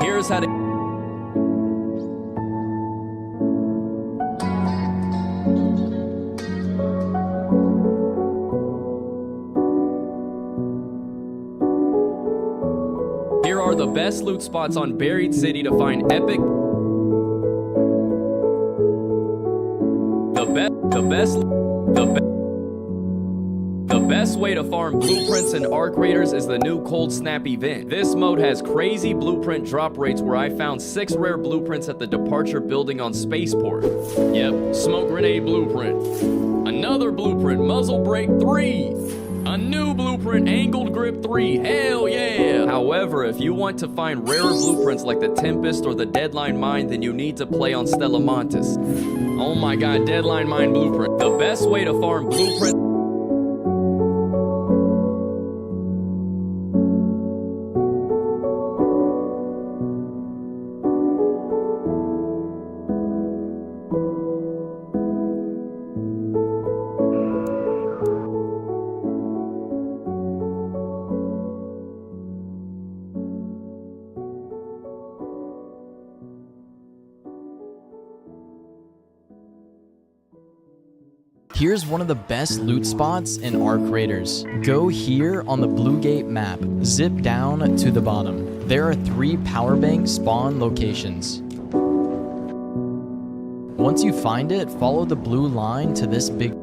Here's how to... Here are the best loot spots on Buried City to find epic... The best way to farm blueprints and Arc Raiders is the new Cold Snap event. This mode has crazy blueprint drop rates where I found 6 rare blueprints at the Departure building on Spaceport. Yep, Smoke Grenade blueprint. Another blueprint, Muzzle Brake 3. A new blueprint, Angled Grip 3. Hell yeah! However, if you want to find rarer blueprints like the Tempest or the Deadline Mine, then you need to play on Stella Montes. Oh my god, Deadline Mine blueprint. The best way to farm blueprints... Here's one of the best loot spots in Arc Raiders. Go here on the Blue Gate map. Zip down to the bottom. There are 3 power bank spawn locations. Once you find it, follow the blue line to this big...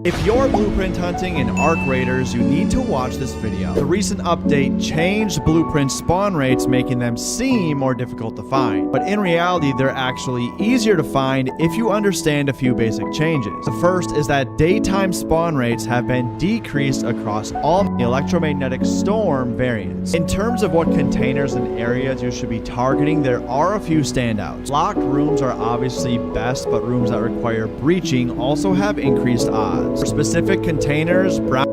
If you're blueprint hunting in Arc Raiders, you need to watch this video. The recent update changed blueprint spawn rates, making them seem more difficult to find. But in reality, they're actually easier to find if you understand a few basic changes. The first is that daytime spawn rates have been decreased across all electromagnetic storm variants. In terms of what containers and areas you should be targeting, there are a few standouts. Locked rooms are obviously best, but rooms that require breaching also have increased odds. For specific containers, brown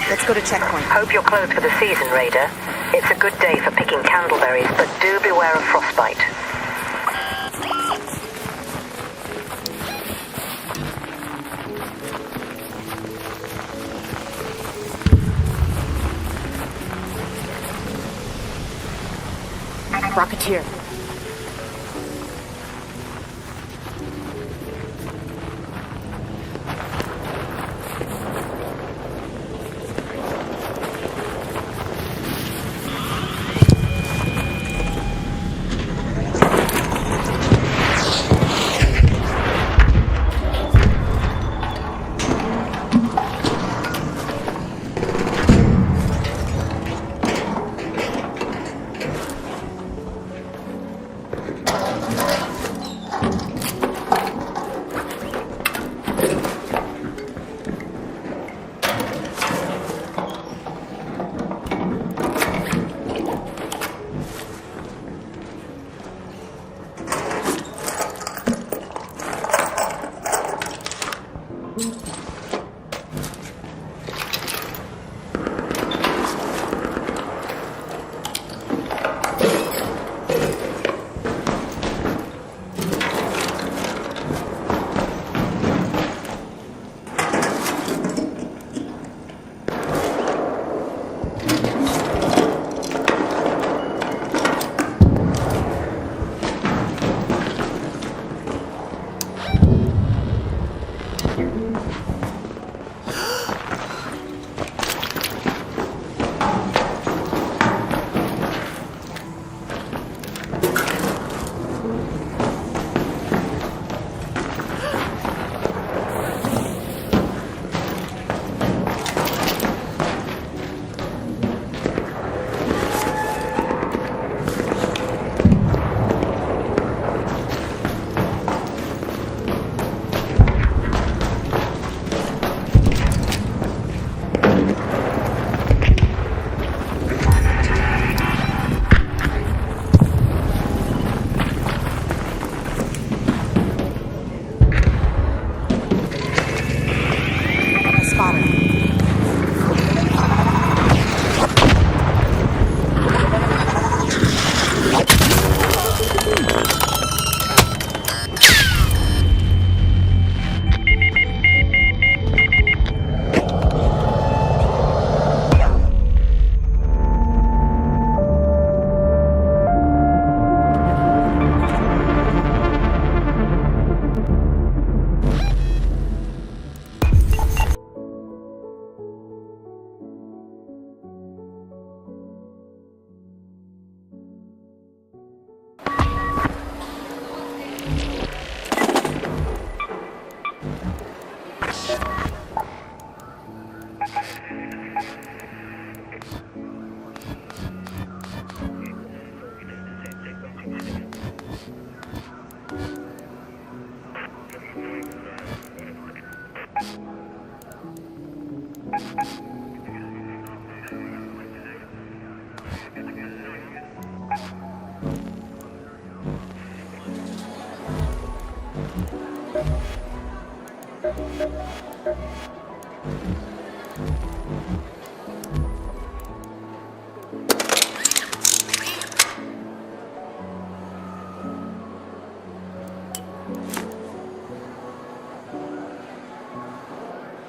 Let's go to checkpoint. Hope you're closed for the season, Raider. It's a good day for picking candleberries, but do beware of frostbite. Rocketeer.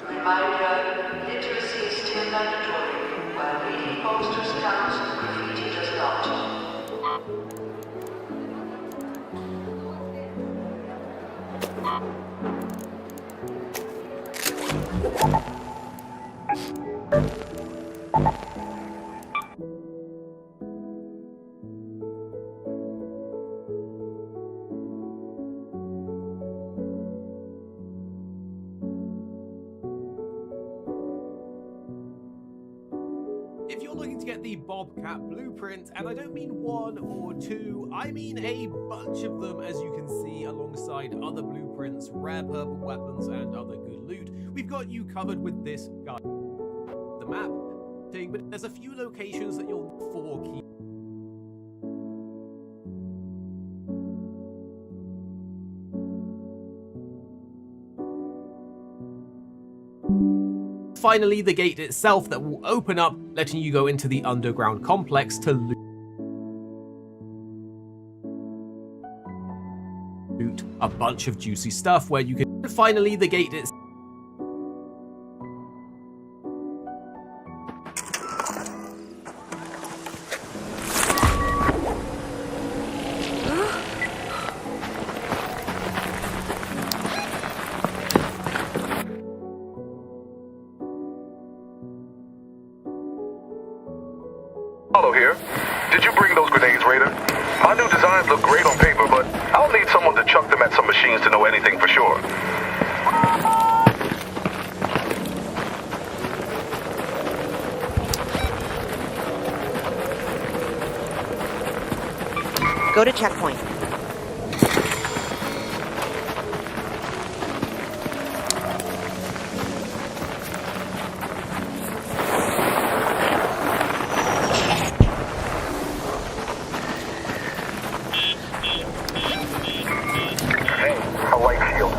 Reminder, literacy is still mandatory, while reading posters counts, graffiti does not. If you're looking to get the Bobcat blueprint, and I don't mean one or two, I mean a bunch of them, as you can see, alongside other blueprints, rare purple weapons, and other good loot, we've got you covered with this guide. The map, but there's a few locations that you'll need for key. Finally, the gate itself that will open up, letting you go into the underground complex to loot a bunch of juicy stuff where you can. Finally, the gate itself. Hello here. Did you bring those grenades, Raider? My new designs look great on paper, but I'll need someone to chuck them at some machines to know anything for sure. Go to checkpoint. A light shield.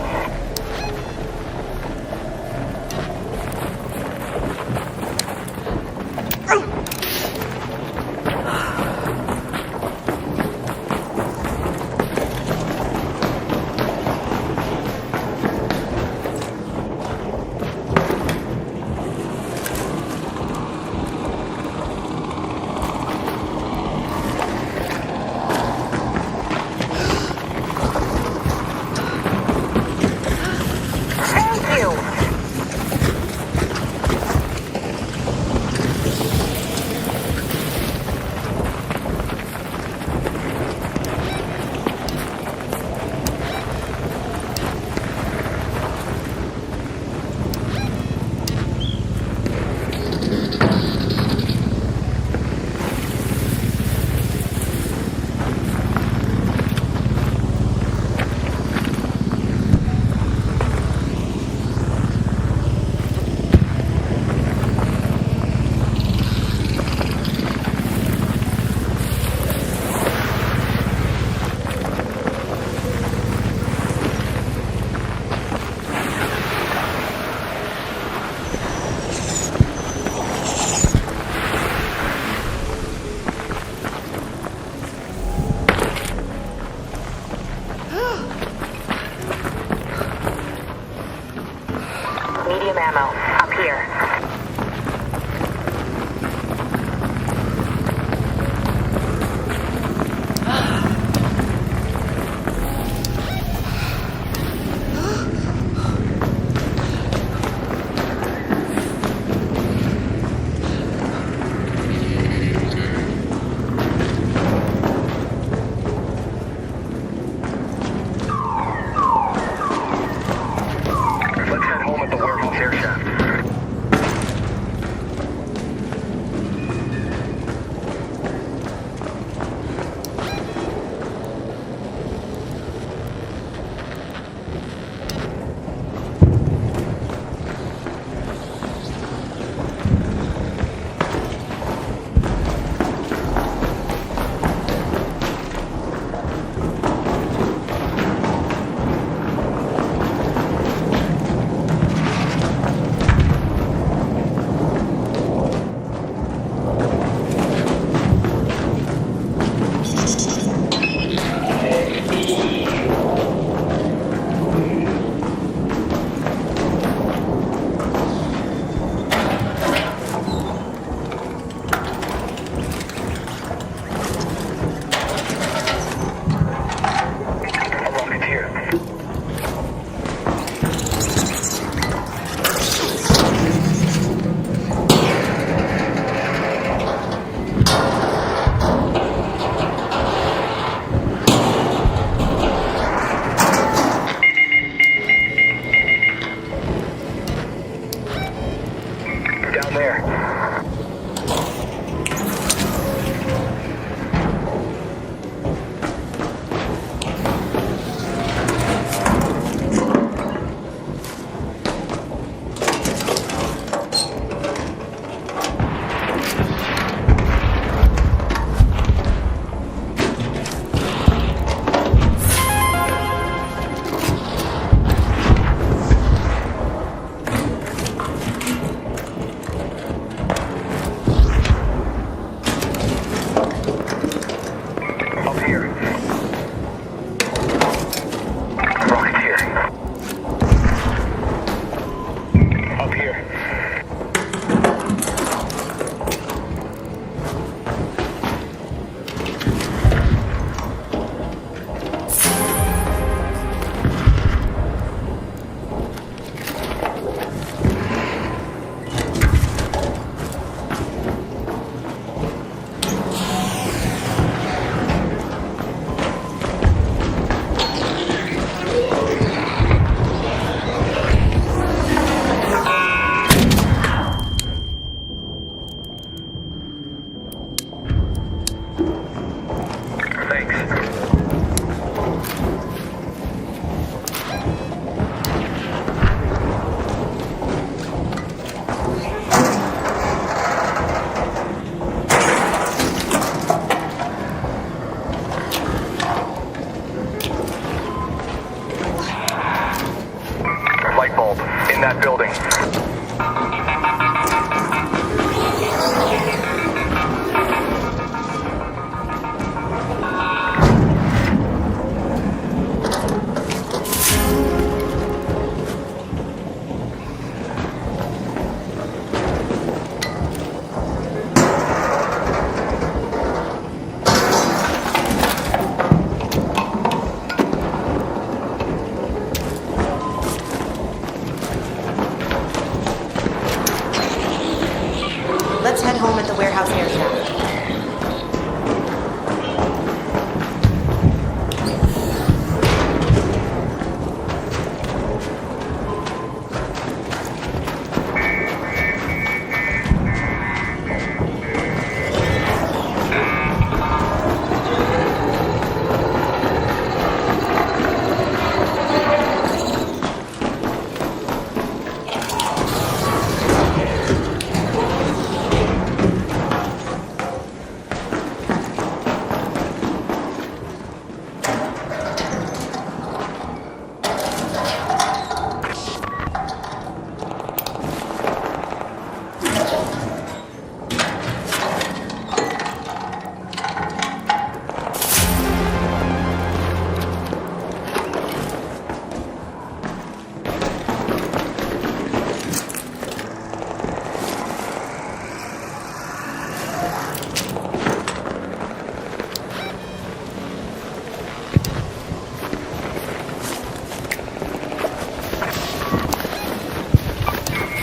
home at the warehouse air shaft.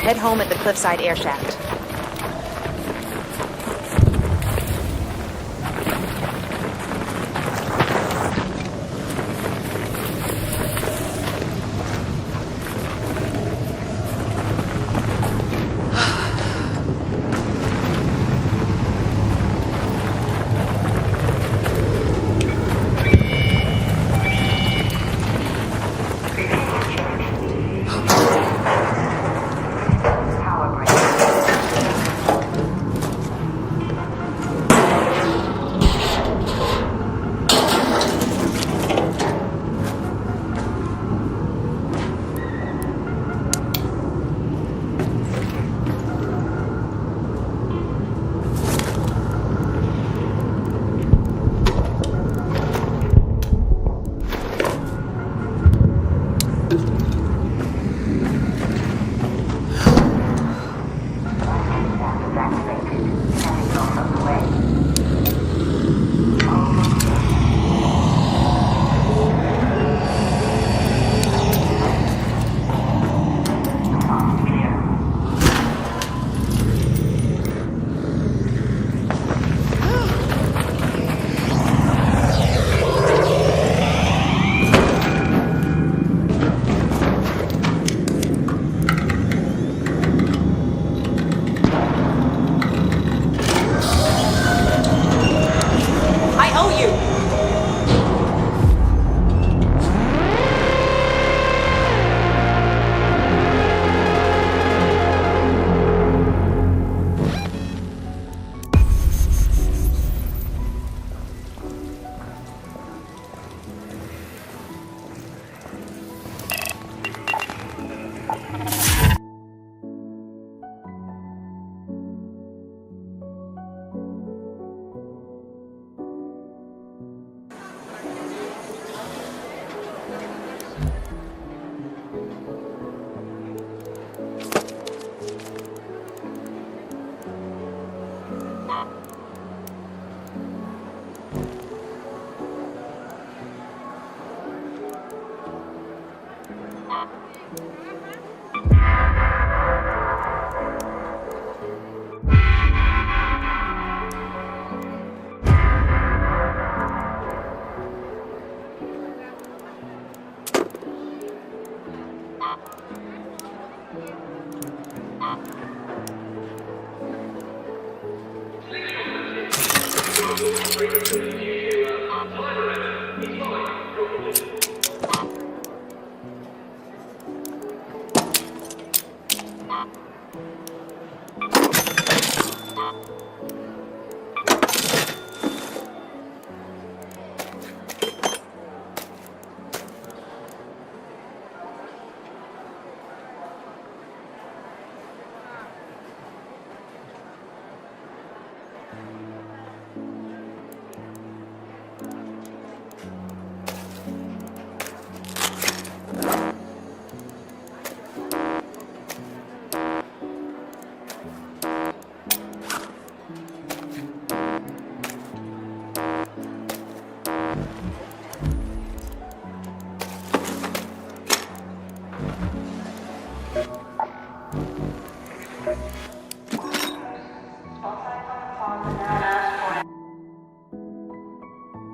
Head home at the Cliffside air shaft.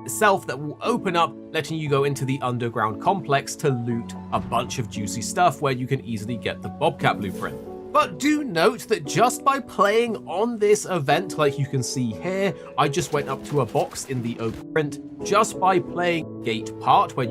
itself that will open up, letting you go into the underground complex to loot a bunch of juicy stuff where you can easily get the Bobcat blueprint. But do note that just by playing on this event, like you can see here, I just went up to a box in the open print just by playing gate part where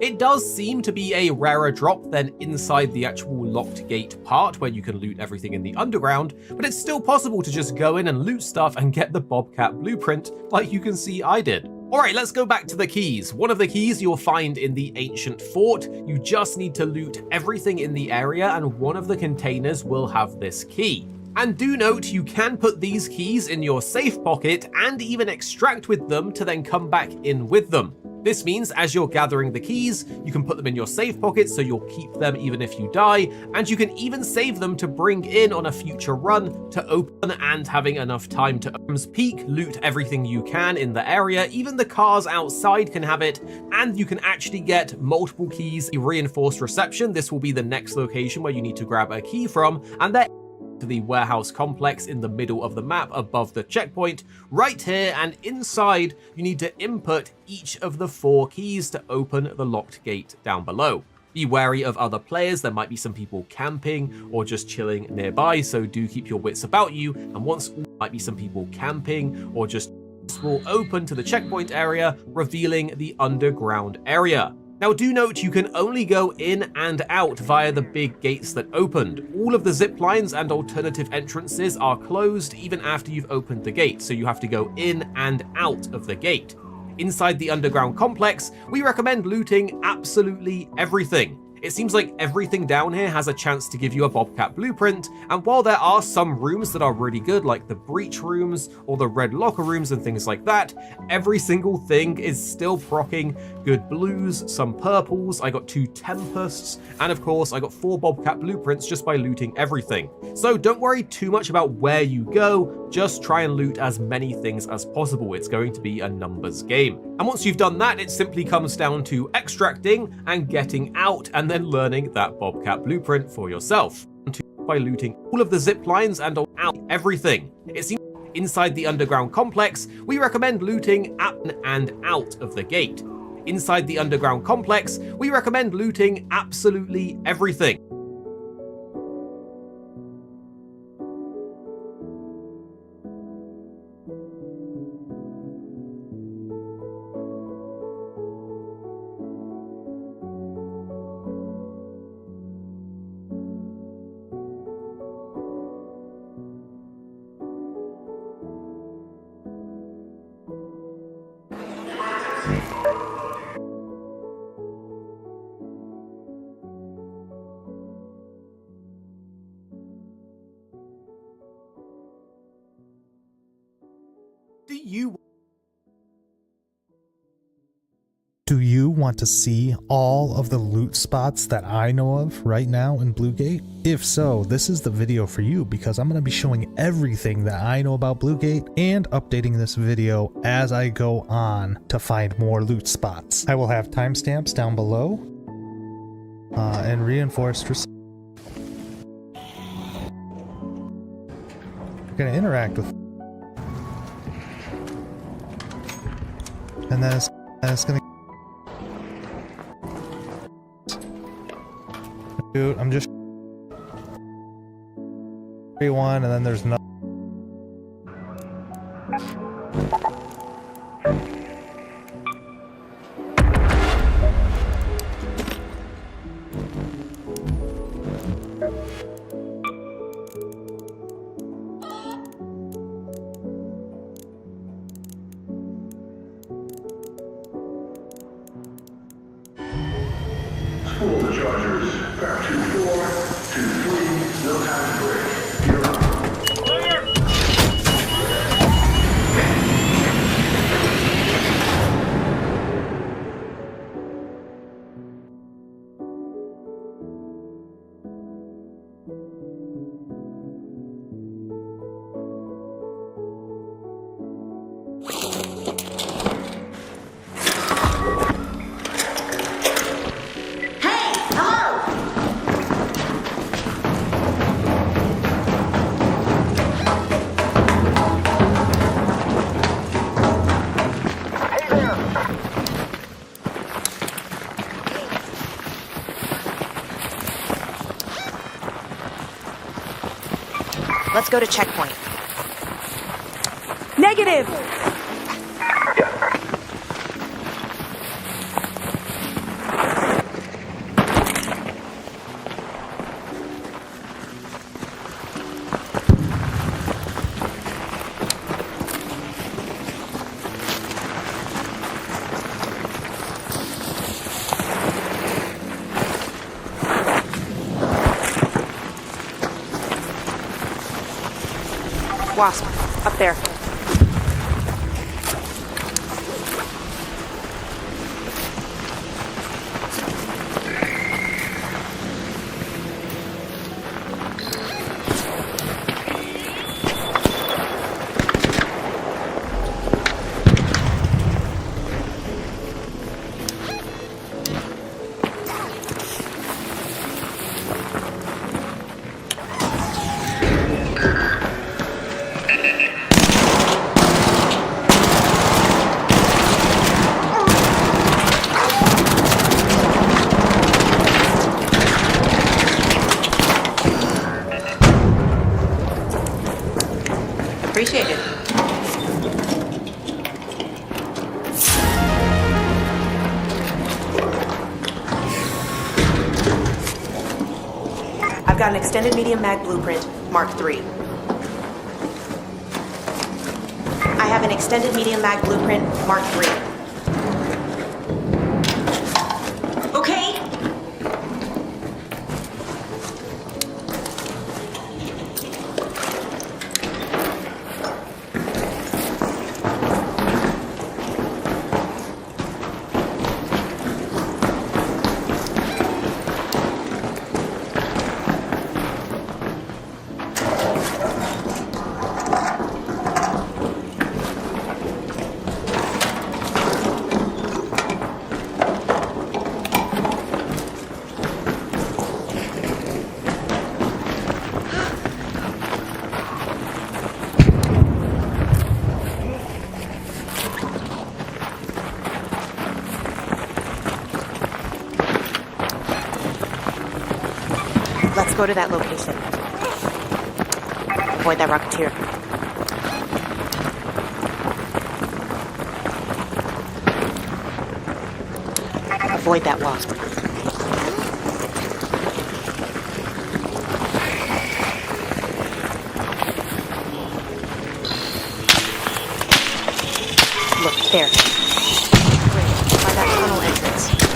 it does seem to be a rarer drop than inside the actual locked gate part where you can loot everything in the underground, but it's still possible to just go in and loot stuff and get the Bobcat blueprint like you can see I did. Alright, let's go back to the keys. One of the keys you'll find in the ancient fort. You just need to loot everything in the area and one of the containers will have this key. And do note, you can put these keys in your safe pocket and even extract with them to then come back in with them. This means as you're gathering the keys, you can put them in your safe pocket so you'll keep them even if you die, and you can even save them to bring in on a future run to open and having enough time to peek, loot everything you can in the area. Even the cars outside can have it, and you can actually get multiple keys. Reinforced reception, this will be the next location where you need to grab a key from, and there to the warehouse complex in the middle of the map above the checkpoint right here, and inside you need to input each of the 4 keys to open the locked gate down below. Be wary of other players, there might be some people camping or just chilling nearby, so do keep your wits about you, and once might be some people camping or just will open to the checkpoint area, revealing the underground area. Now do note you can only go in and out via the big gates that opened. All of the zip lines and alternative entrances are closed even after you've opened the gate, so you have to go in and out of the gate. Inside the underground complex, we recommend looting absolutely everything. It seems like everything down here has a chance to give you a Bobcat blueprint, and while there are some rooms that are really good, like the breach rooms or the red locker rooms and things like that, every single thing is still proccing good blues, some purples, I got 2 tempests, and of course I got 4 Bobcat blueprints just by looting everything. So don't worry too much about where you go, just try and loot as many things as possible. It's going to be a numbers game. And once you've done that, it simply comes down to extracting and getting out, and then learning that Bobcat blueprint for yourself by looting all of the zip lines and out everything. It seems inside the underground complex, we recommend looting up and out of the gate. Inside the underground complex, we recommend looting absolutely everything. Do you want to see all of the loot spots that I know of right now in Bluegate? If so, this is the video for you, because I'm going to be showing everything that I know about Bluegate and updating this video as I go on to find more loot spots. I will have timestamps down below and reinforced reception. You're going to interact with, and then it's going to I'm just one, and then there's no. Pull the chargers. Back 2-4, 2-3, no time to break. You're up. Let's go to checkpoint. Negative! Wasp, up there. Appreciate it. I've got an extended medium mag blueprint, Mark III. I have an extended medium mag blueprint, Mark III. Okay. Let's go to that location. Avoid that Rocketeer. Avoid that Wasp. Look, there. Great. By that tunnel entrance.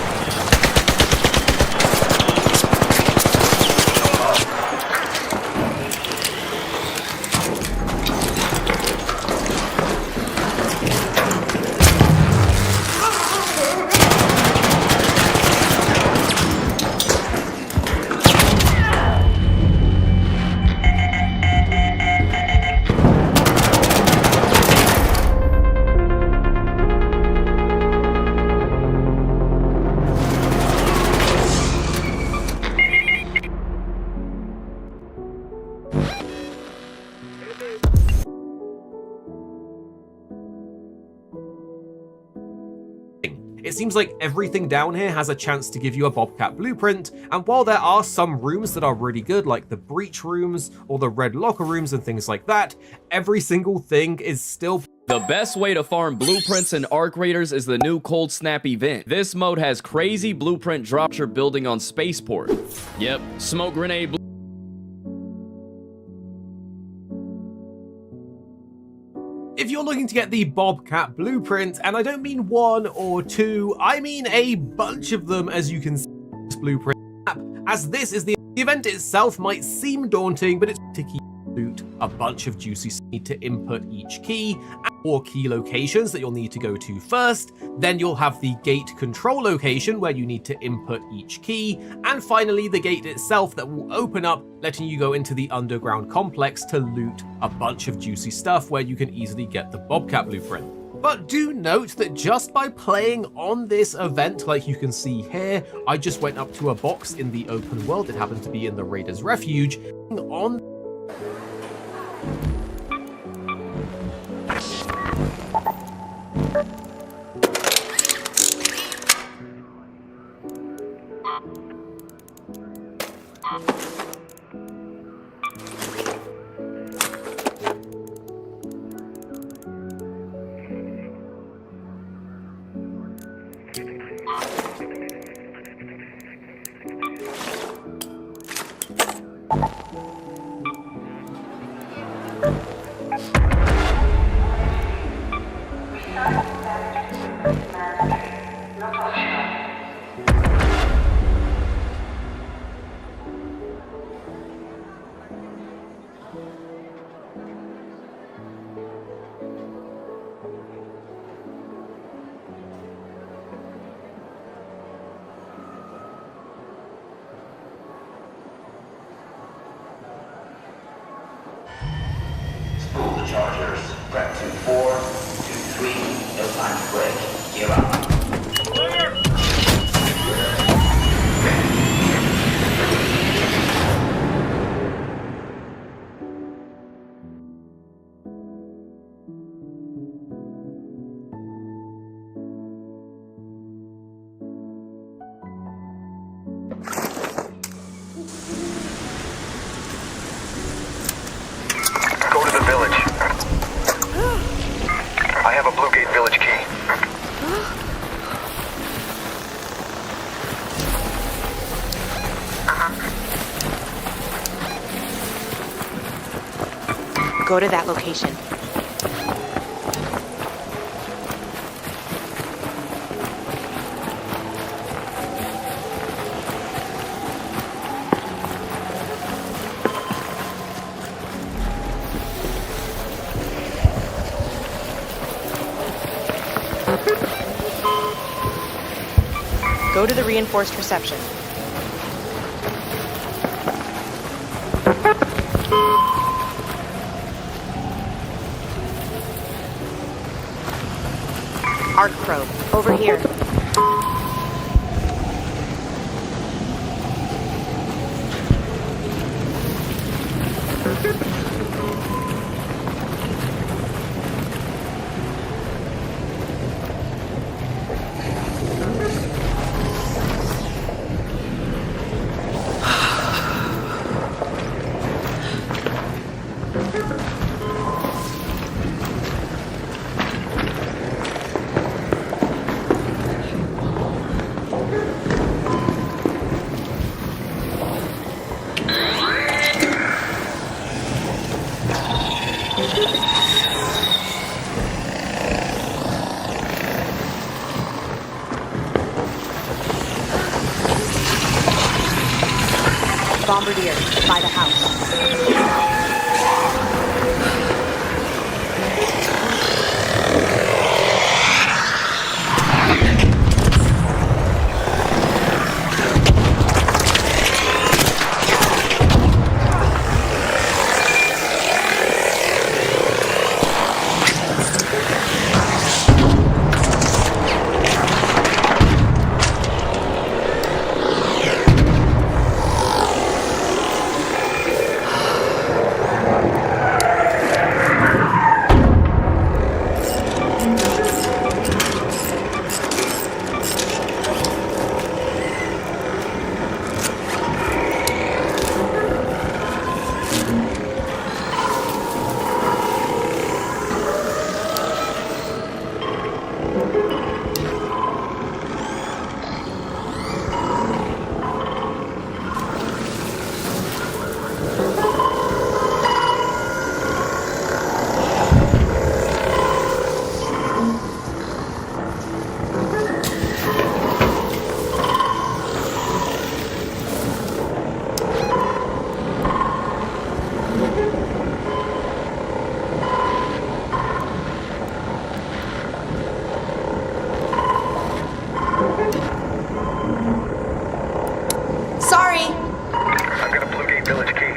It seems like everything down here has a chance to give you a Bobcat blueprint, and while there are some rooms that are really good, like the breach rooms or the red locker rooms and things like that, every single thing is still... The best way to farm blueprints and arc raiders is the new Cold Snap event. This mode has crazy blueprint drops you're building on Spaceport. Yep, smoke grenade If you're looking to get the Bobcat blueprint, and I don't mean one or two, I mean a bunch of them, as you can see in this blueprint map, as this is the event itself might seem daunting, but it's to keep loot a bunch of juicy stuff. You need to input each key and 4 key locations that you'll need to go to first. Then you'll have the gate control location where you need to input each key, and finally the gate itself that will open up, letting you go into the underground complex to loot a bunch of juicy stuff where you can easily get the Bobcat blueprint. But do note that just by playing on this event, like you can see here, I just went up to a box in the open world. It happened to be in the Raiders Refuge. On 4, 2, 3, no time to break. Gear up. Go to the village. I have a Blue Gate village key. Go to that location. Go to the reinforced reception. Arc probe, over here. Bombardier, by the house. Sorry. I've got a Blue Gate village key.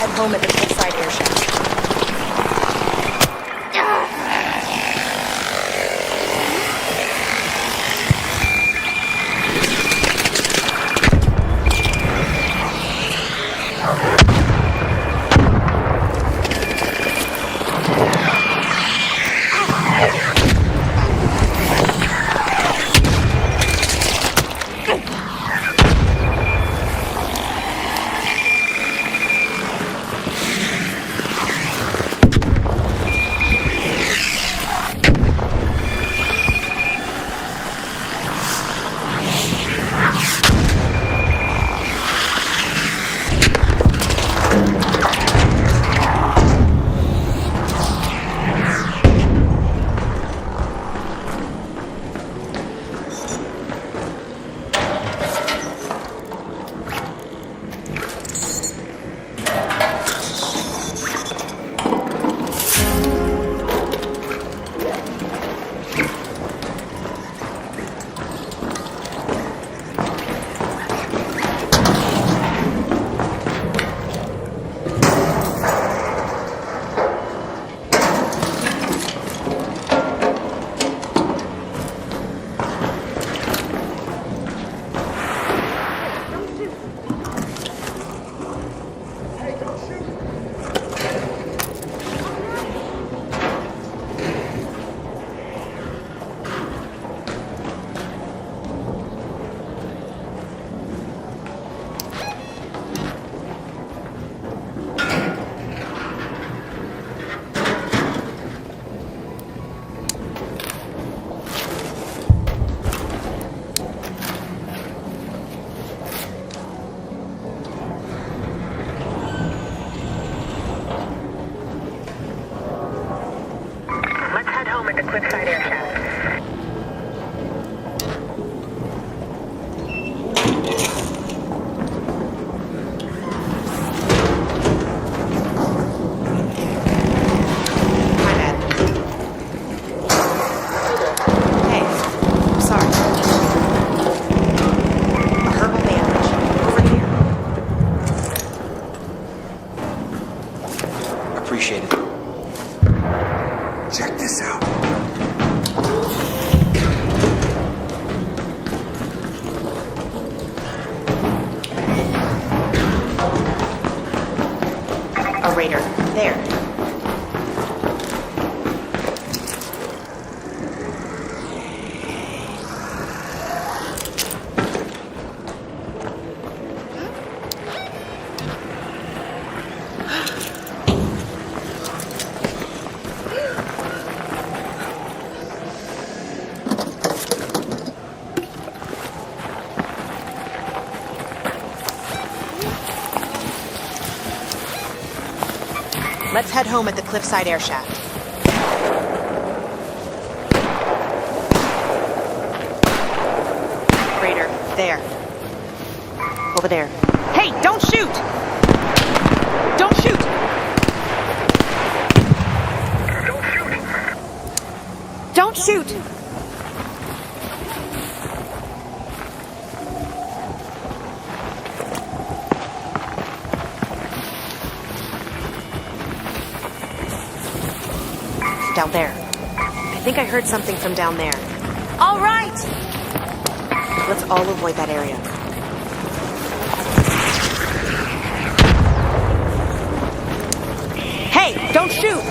Head home at the hillside air shaft. Cliffside air shaft. My bad. Hey, I'm sorry. A herbal bandage. Over here. Appreciate it. Check this out. A raider. There. Let's head home at the Cliffside air shaft. Raider, there. Over there. Hey, don't shoot! Don't shoot! Don't shoot! Down there. I think I heard something from down there. All right! Let's all avoid that area. Hey, don't shoot!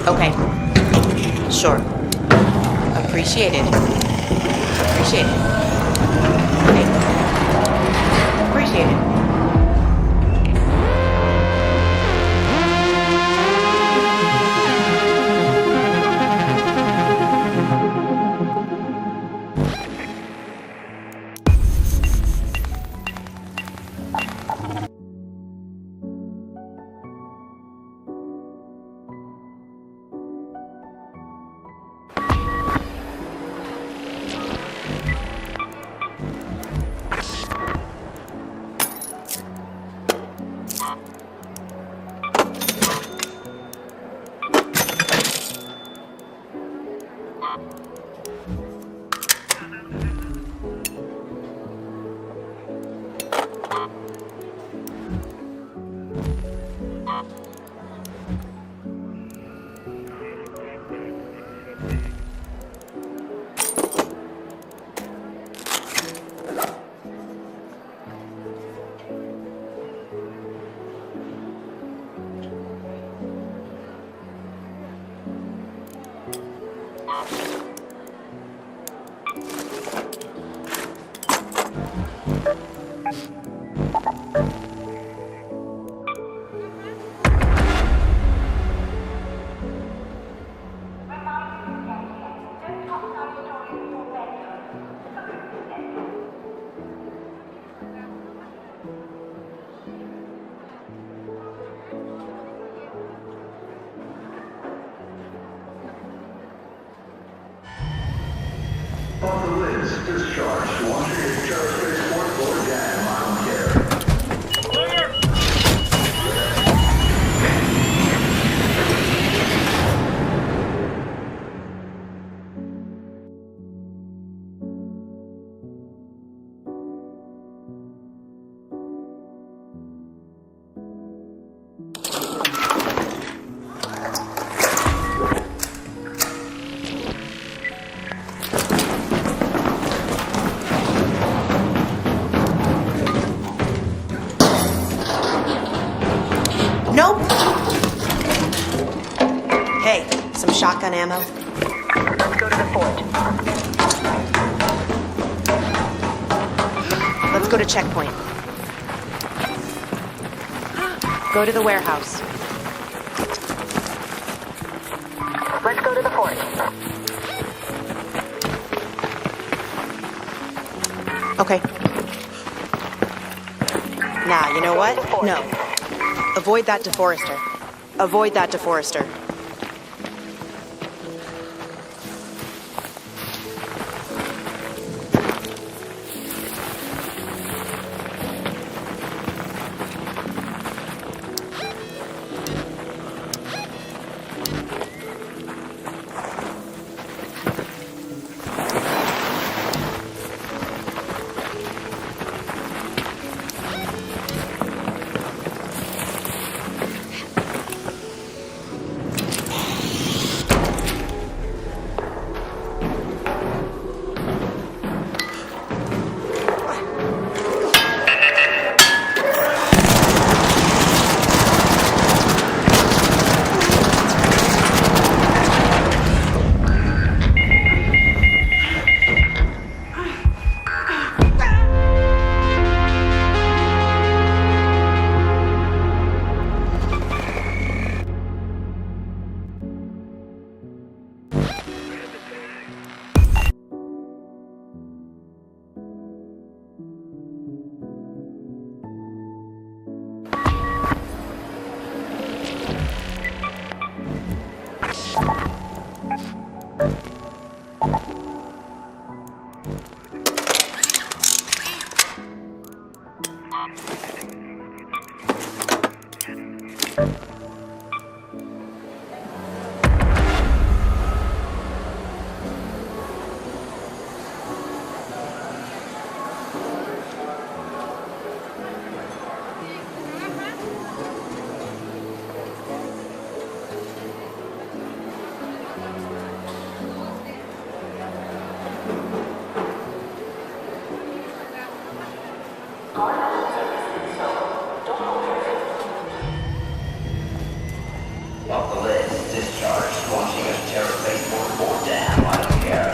Okay. Sure. Appreciate it. Appreciate it. Okay. Appreciate it. Some shotgun ammo. Let's go to the fort. Let's go to checkpoint. Go to the warehouse. Let's go to the fort. Okay. Nah, you know what? No. Avoid that deforester. Avoid that deforester. Off the list, discharge, launching a terror-based board down, I don't care.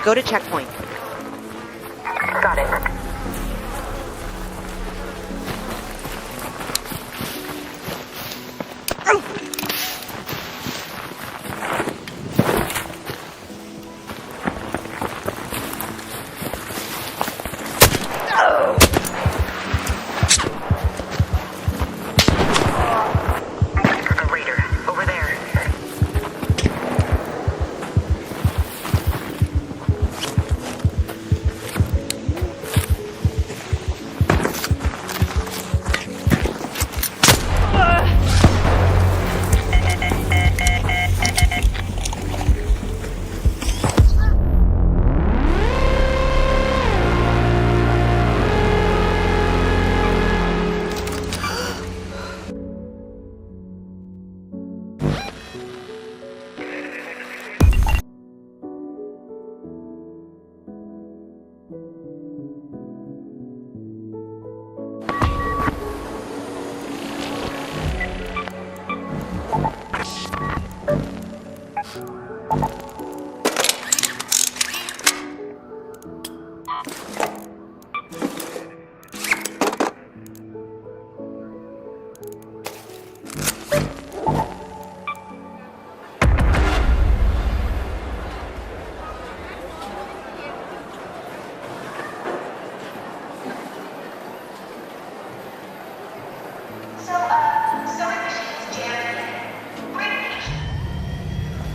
Go to checkpoint. Got it. A raider, over there.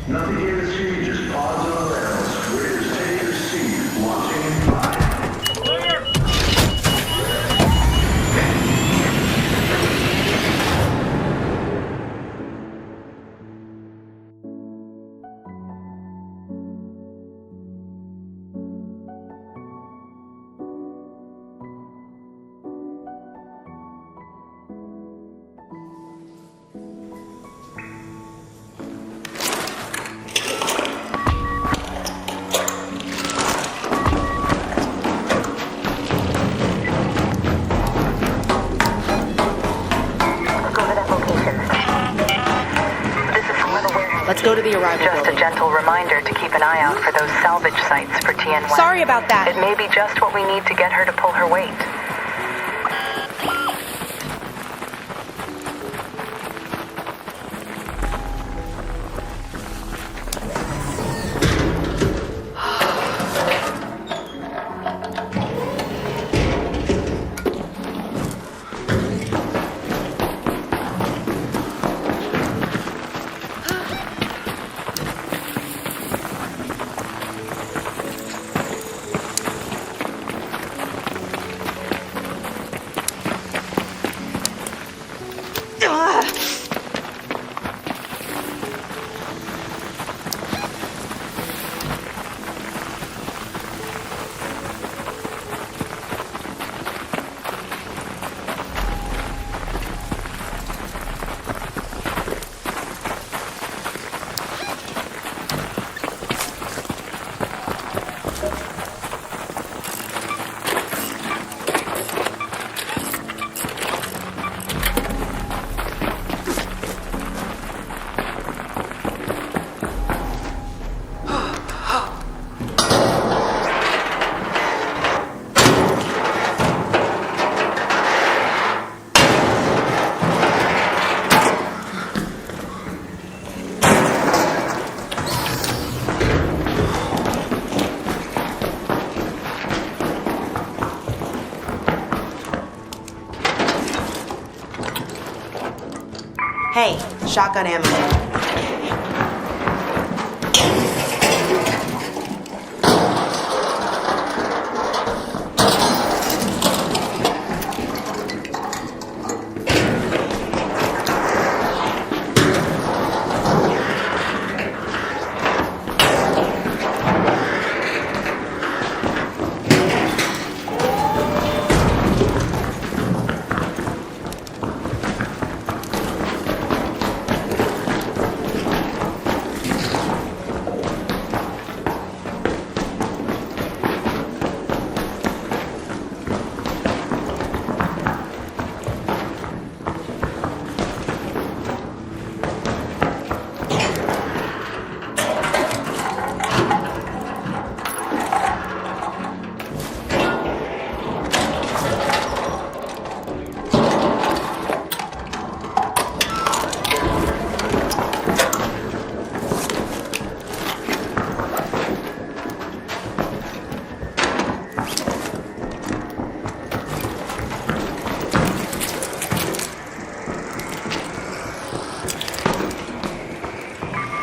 Nothing here to see, just pods on rails. Raiders, take your seat. Launching in 5. Let's go to the arrival Just building. a gentle reminder to keep an eye out for those salvage sites for TN1. Sorry about that. It may be just what we need to get her to pull her weight. Hey, shotgun ammo.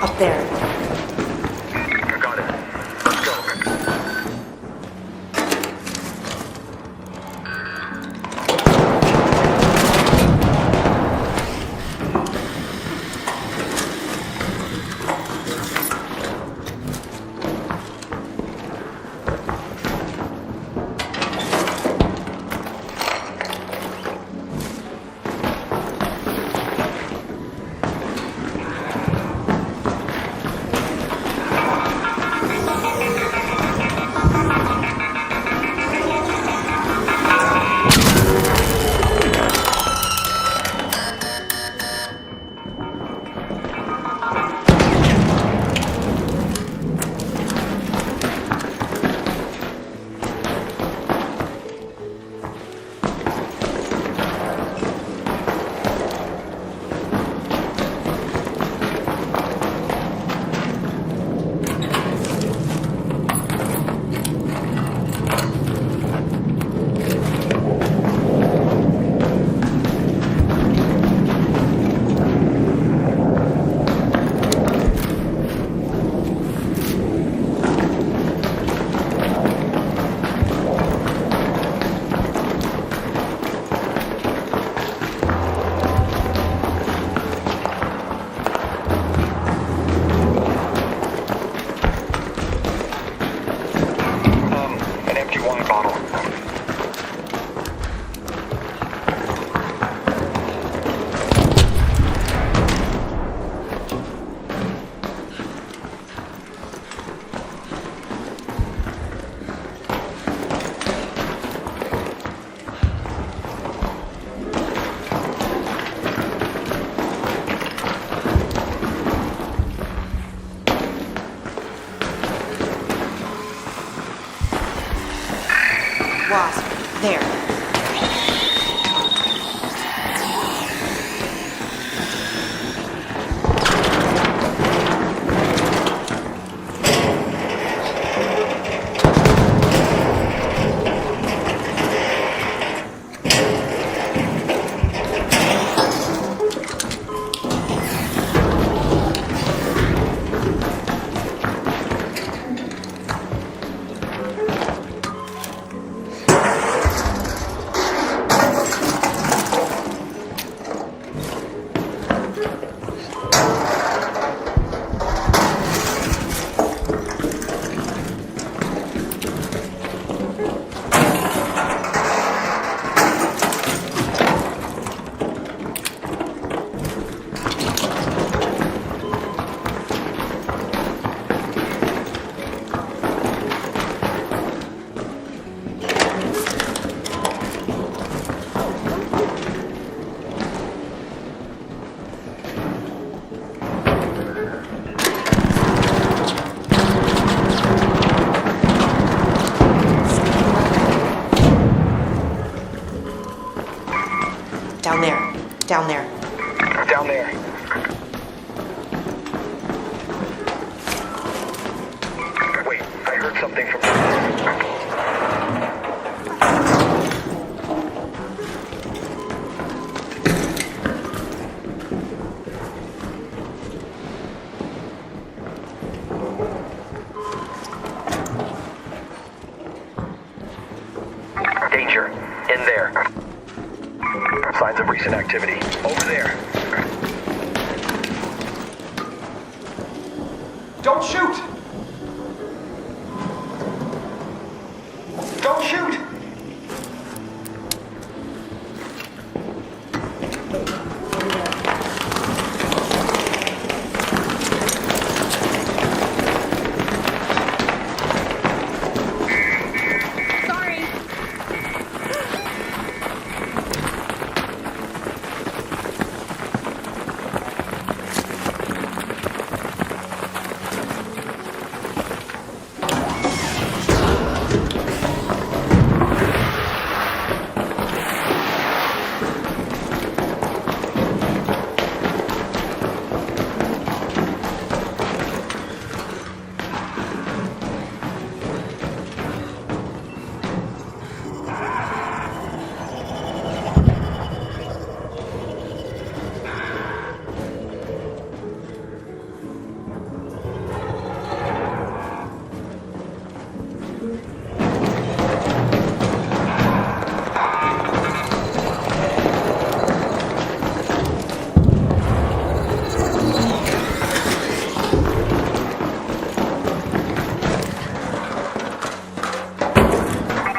Up there. Got it. Let's go. wasp. There. Down there. Down there. Down there. Wait, I heard something from... Danger. In there. Signs of recent activity. Over there. Don't shoot! Don't shoot!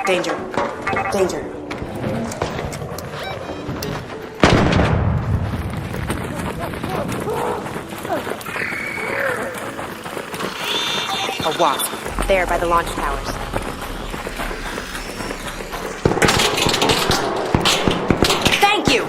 Danger. Danger. A wasp. There by the launch towers. Thank you!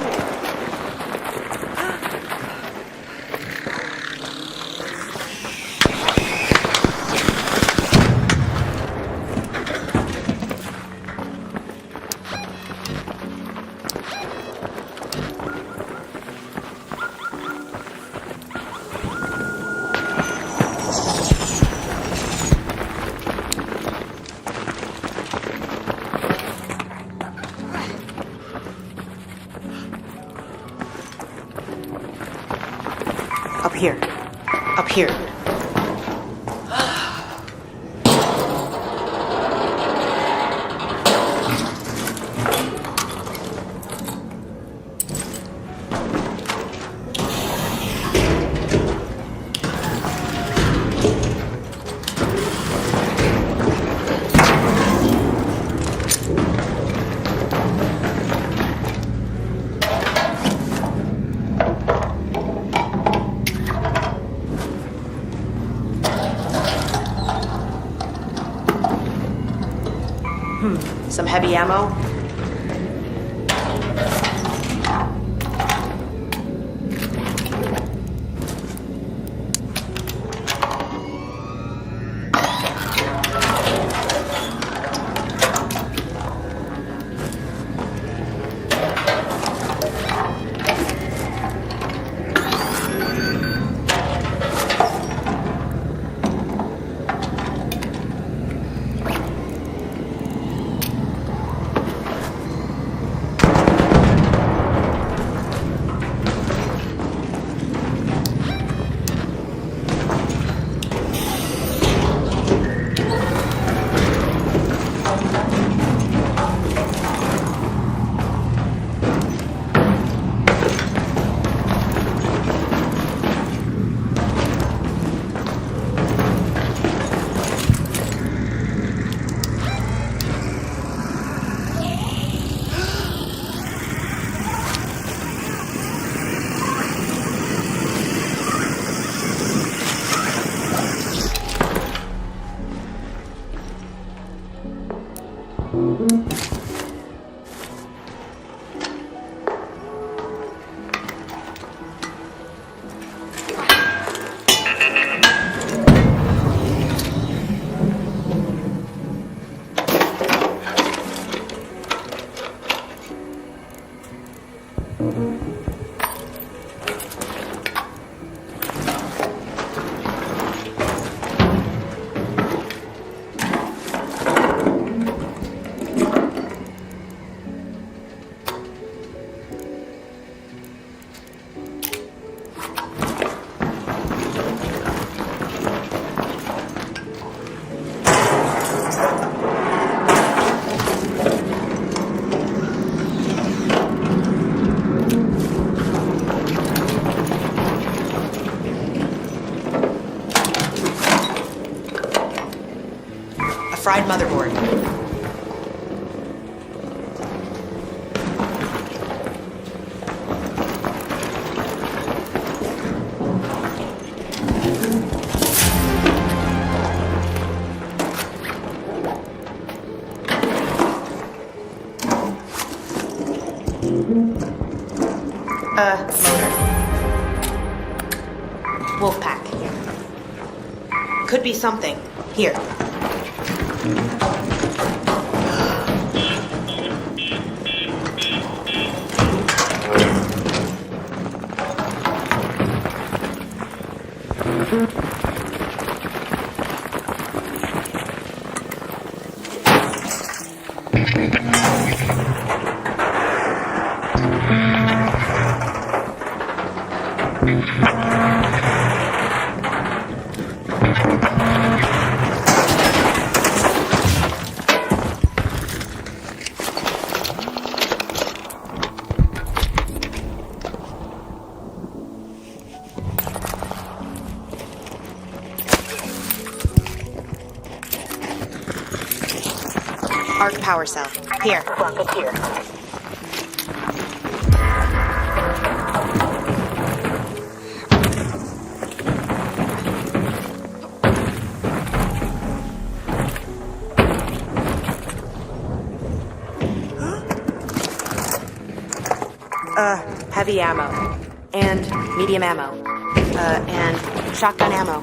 Up here. Up here. Some heavy ammo. fried motherboard. Motor. Wolfpack. Could be something. Here. Arc power cell. Here. Rocket here. Heavy ammo. And medium ammo. And shotgun ammo.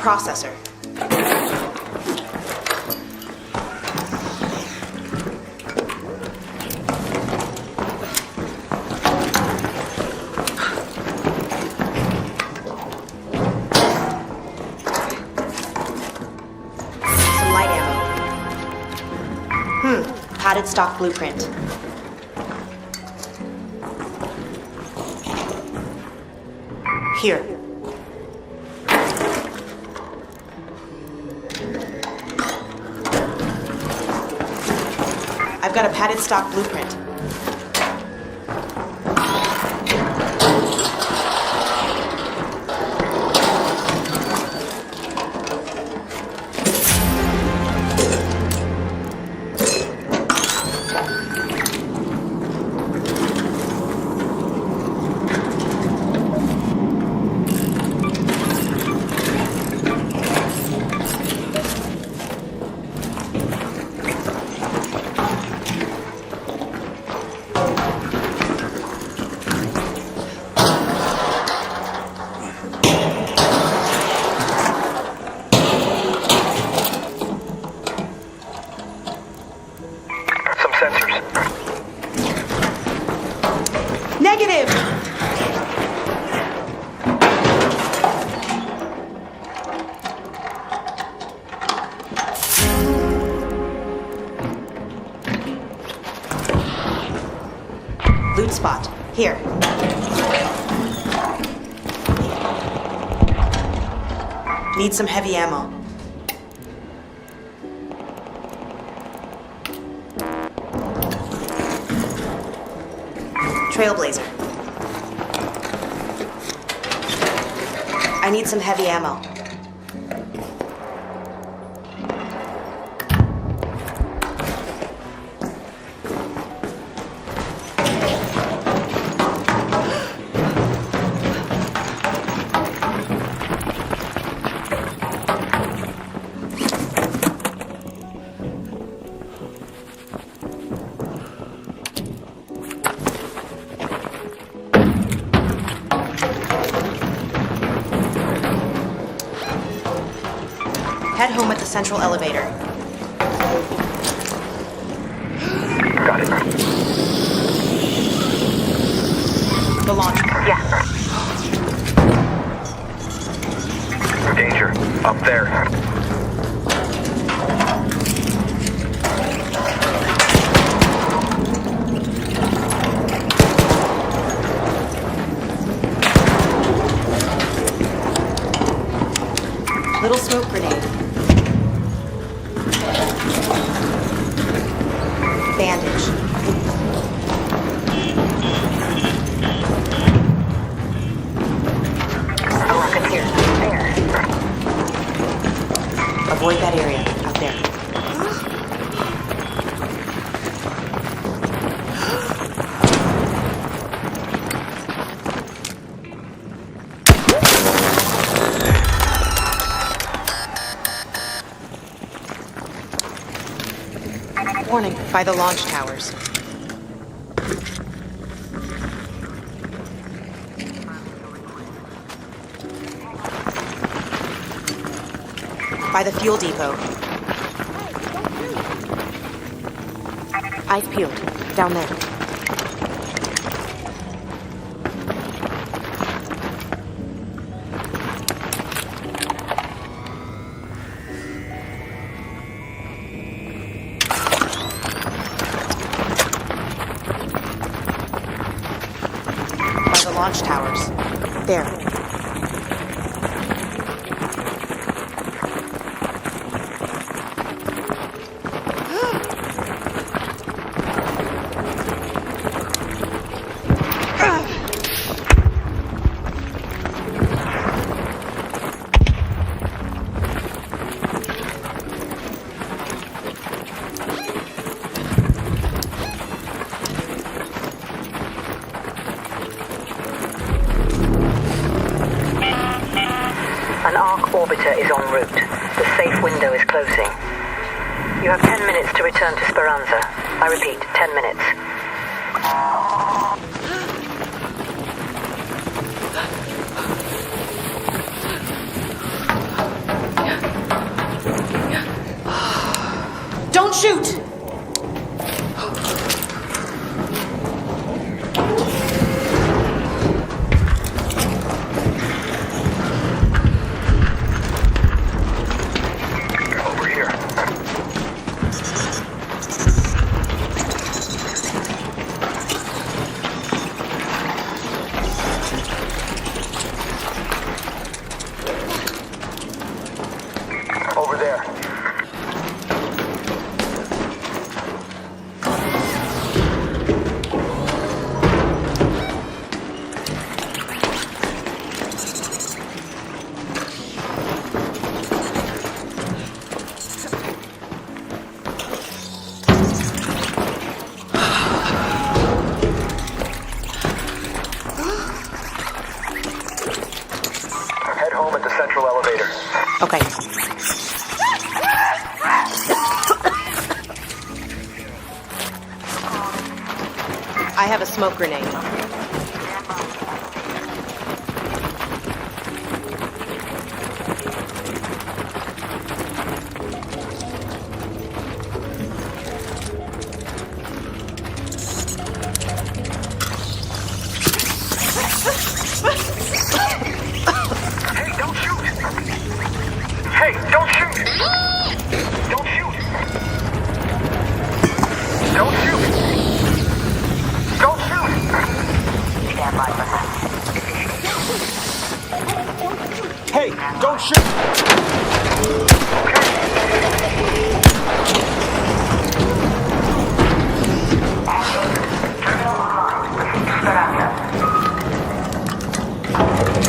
Processor. Some light ammo. Padded stock blueprint. Here. I've got a padded stock blueprint. Negative! Loot spot. Here. Need some heavy ammo. Trailblazer. I need some heavy ammo. Head home at the central elevator. Got it. The launch pad. Yeah. Danger. Up there. Little smoke grenade. Bandage. A rocketeer. There. Avoid that area. Out there. Warning, by the launch towers. By the fuel depot. Eyes peeled. Down there. By the launch towers. There. An ARC orbiter is en route. The safe window is closing. You have 10 minutes to return to Speranza. I repeat, 10 minutes. Don't shoot! Over here. Over there. Head home at the central elevator. Okay. I have a smoke grenade. Hey, don't shoot! Hey, don't shoot! Don't shoot! Don't shoot! Don't shoot! Stand by for that. Hey, don't shoot!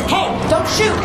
Hey, don't shoot!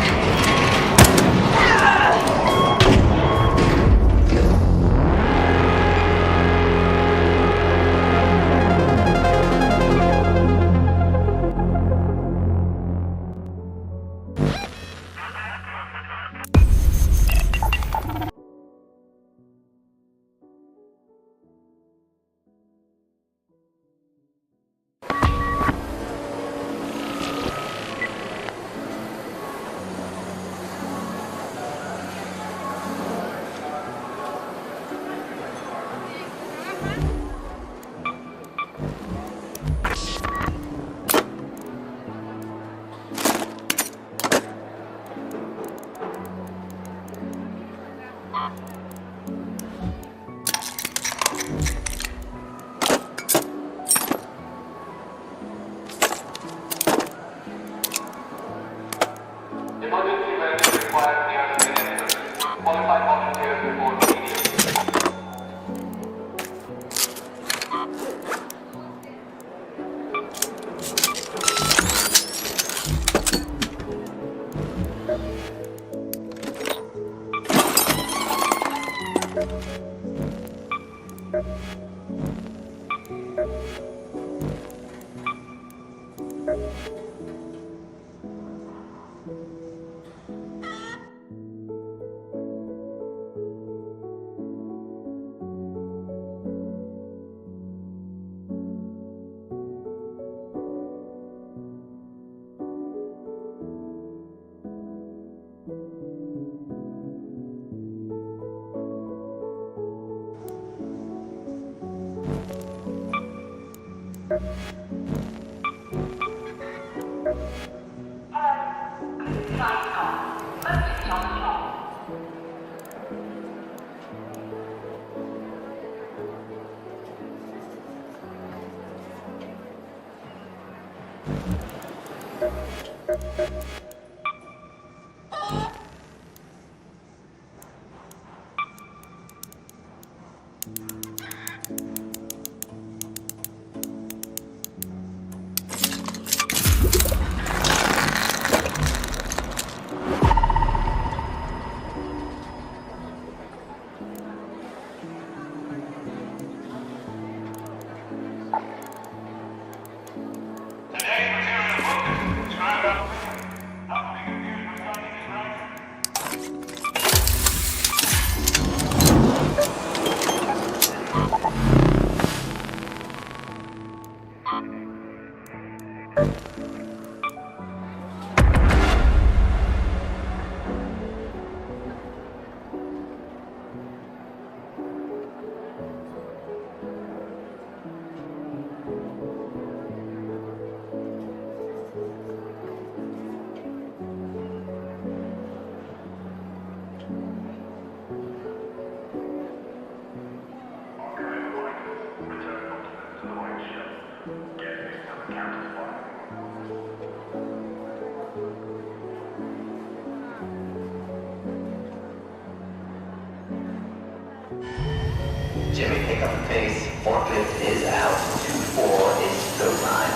Jimmy, pick up the pace. Forklift is out. 2-4 is go time.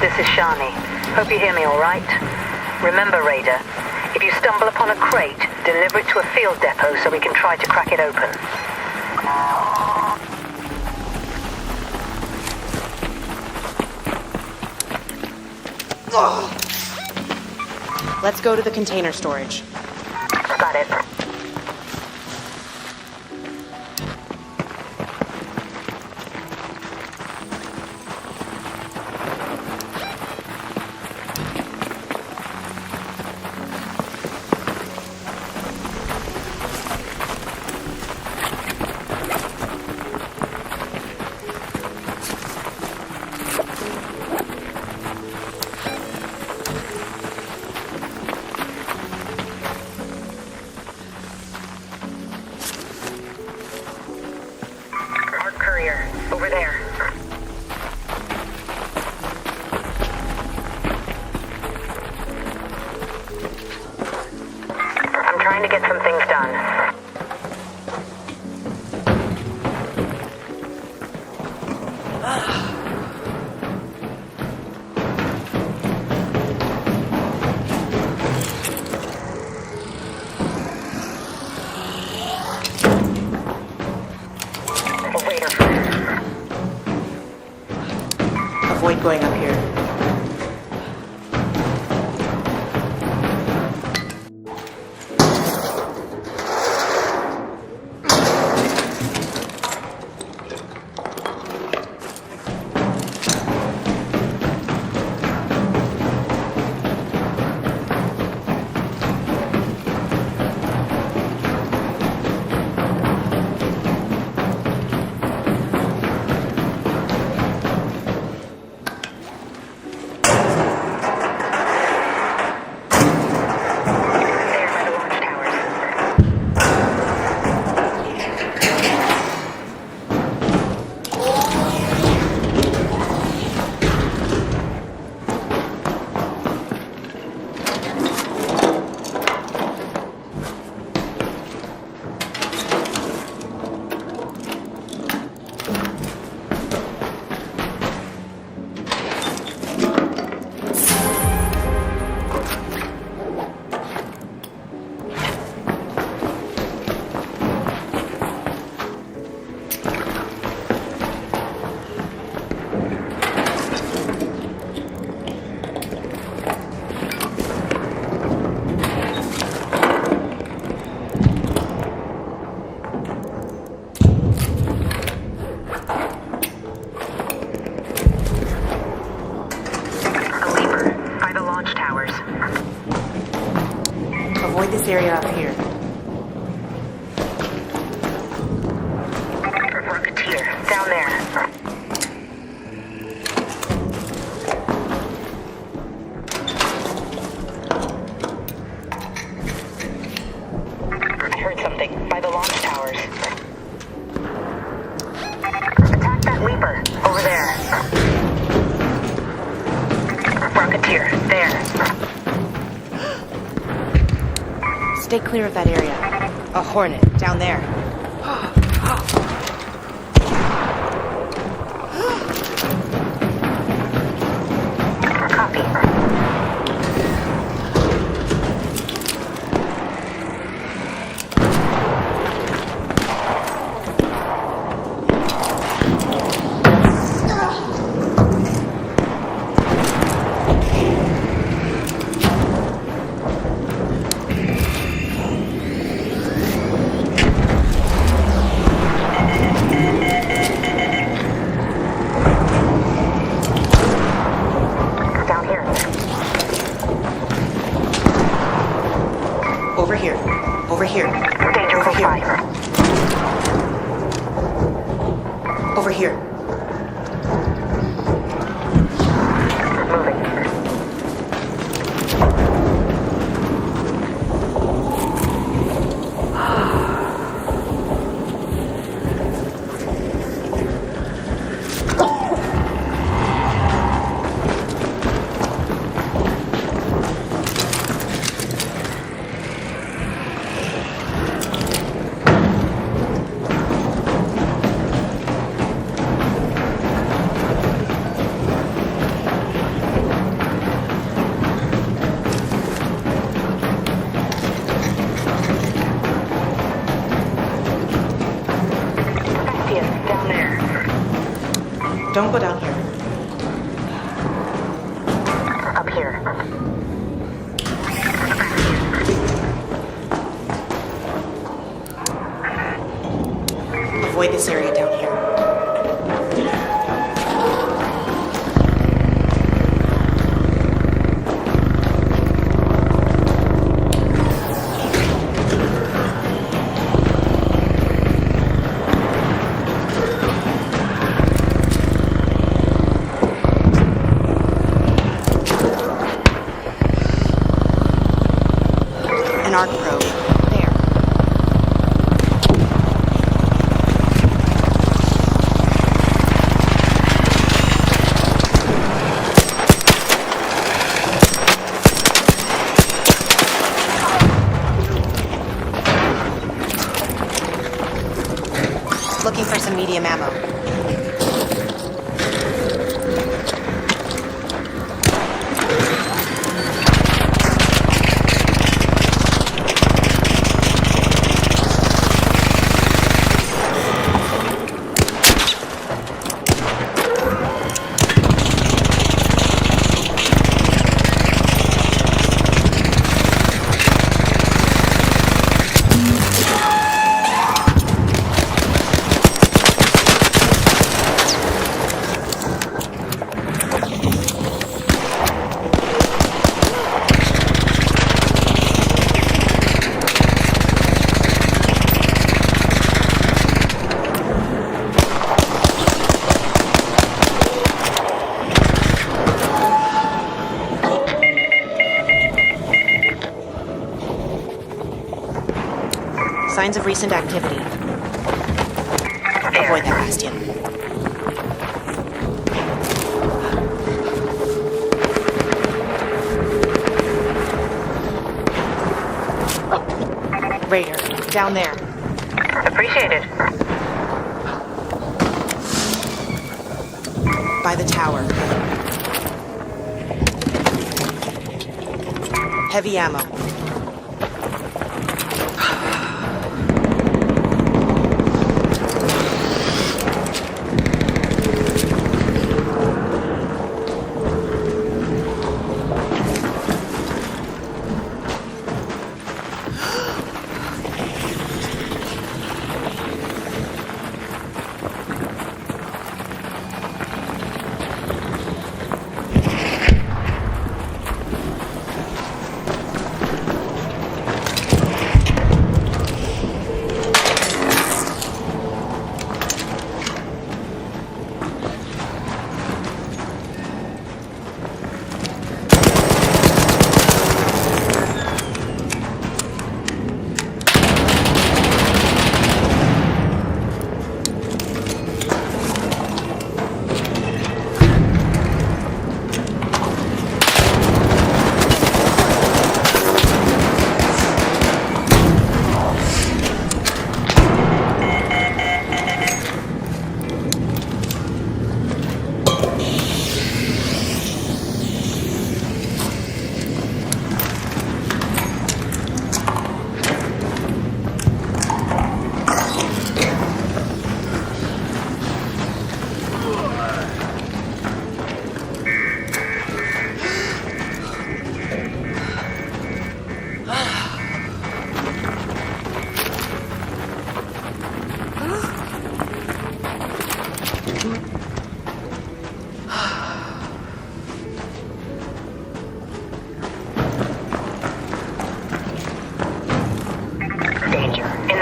This is Shani. Hope you hear me all right. Remember, Raider, if you stumble upon a crate, deliver it to a field depot so we can try to crack it open. Let's go to the container storage. Got it. Mark Courier, over there. I'm trying to get some things done. Avoid going up here. here. Rocketeer, down there. I heard something by the launch towers. Attack that Leaper, over there. Rocketeer, there. Stay clear of that area. A Hornet, down there. Copy. Down here. Over here. Over here. Danger Over here. fire. Over here. Moving. Bastion, down there. Don't go down here. Up here. Avoid this area down here. An arc probe. There. Looking for some medium ammo. Signs of recent activity. Avoid that bastion. Raider, down there. Appreciated. By the tower. Heavy ammo.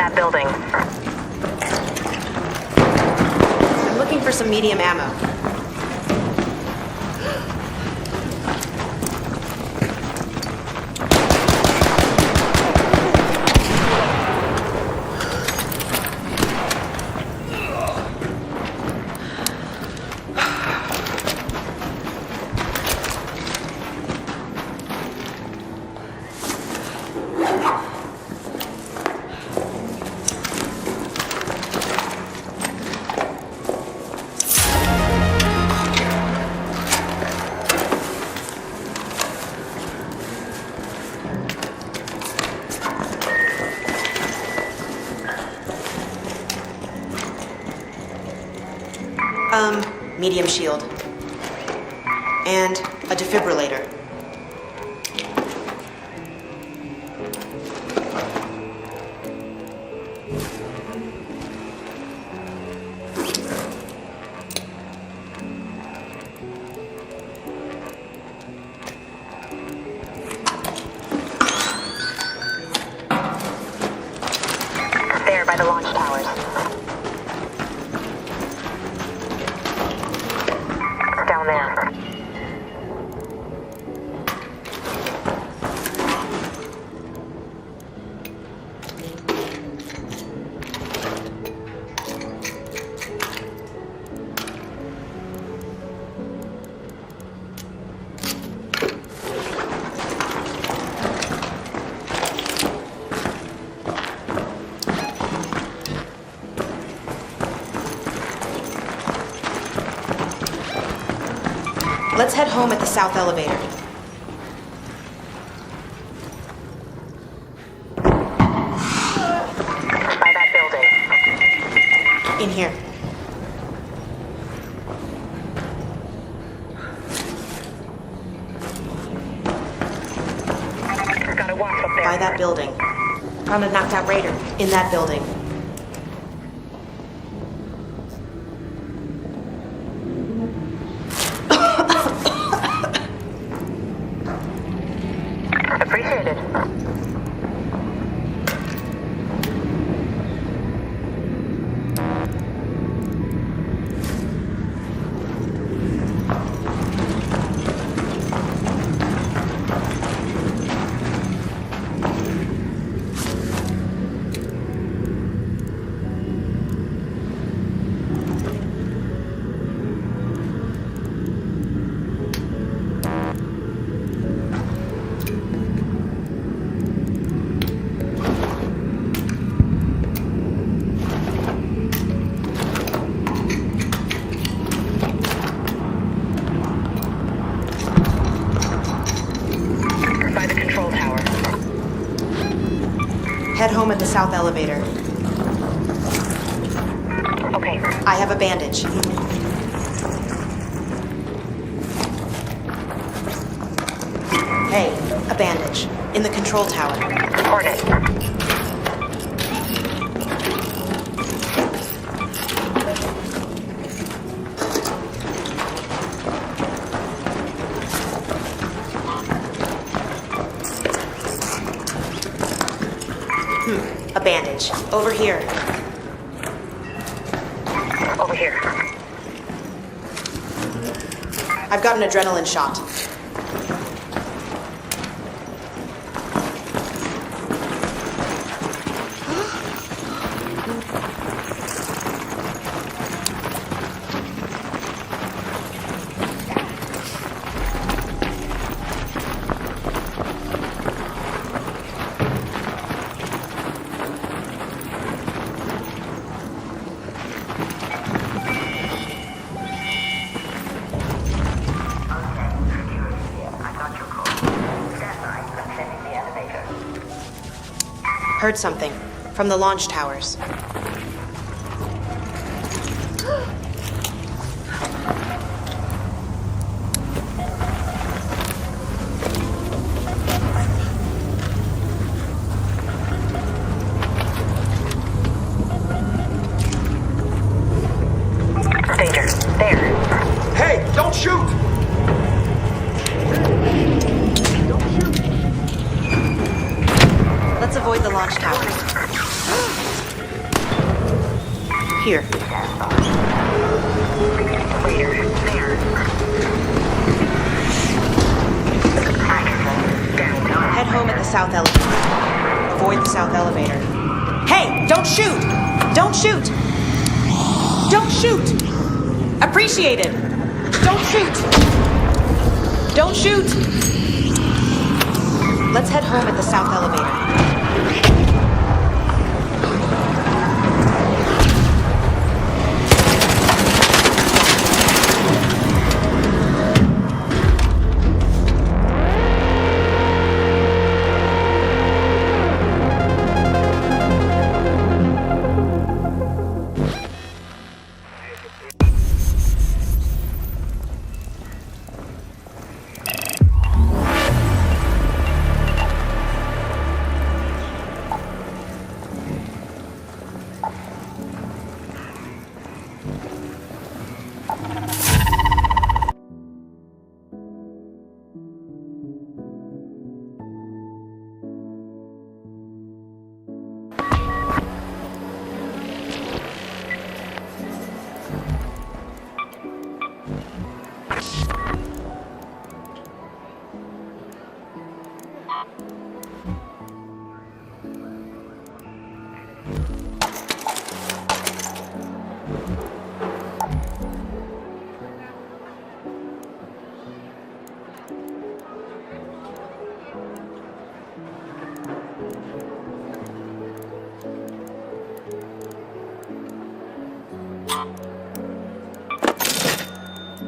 that building. I'm looking for some medium ammo. Medium shield. And a defibrillator. There by the launch towers. Down there. Let's head home at the south elevator. By that building. In here. Got a wasp up there. By that building. Found a knocked out raider. In that building. Appreciated. By the control tower. Head home at the south elevator. Okay. I have a bandage. Hey, a bandage. In the control tower. Hornet. A bandage. Over here. Over here. I've got an adrenaline shot. Heard something. From the launch towers. Danger. There. Hey, don't shoot! Let's avoid the launch towers. Here. Head home at the south elevator. Avoid the south elevator. Hey, don't shoot! Don't shoot! Don't shoot! Appreciated! Don't shoot! Don't shoot! Let's head home at the south elevator.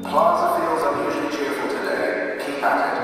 Plaza feels unusually cheerful today. Keep at it.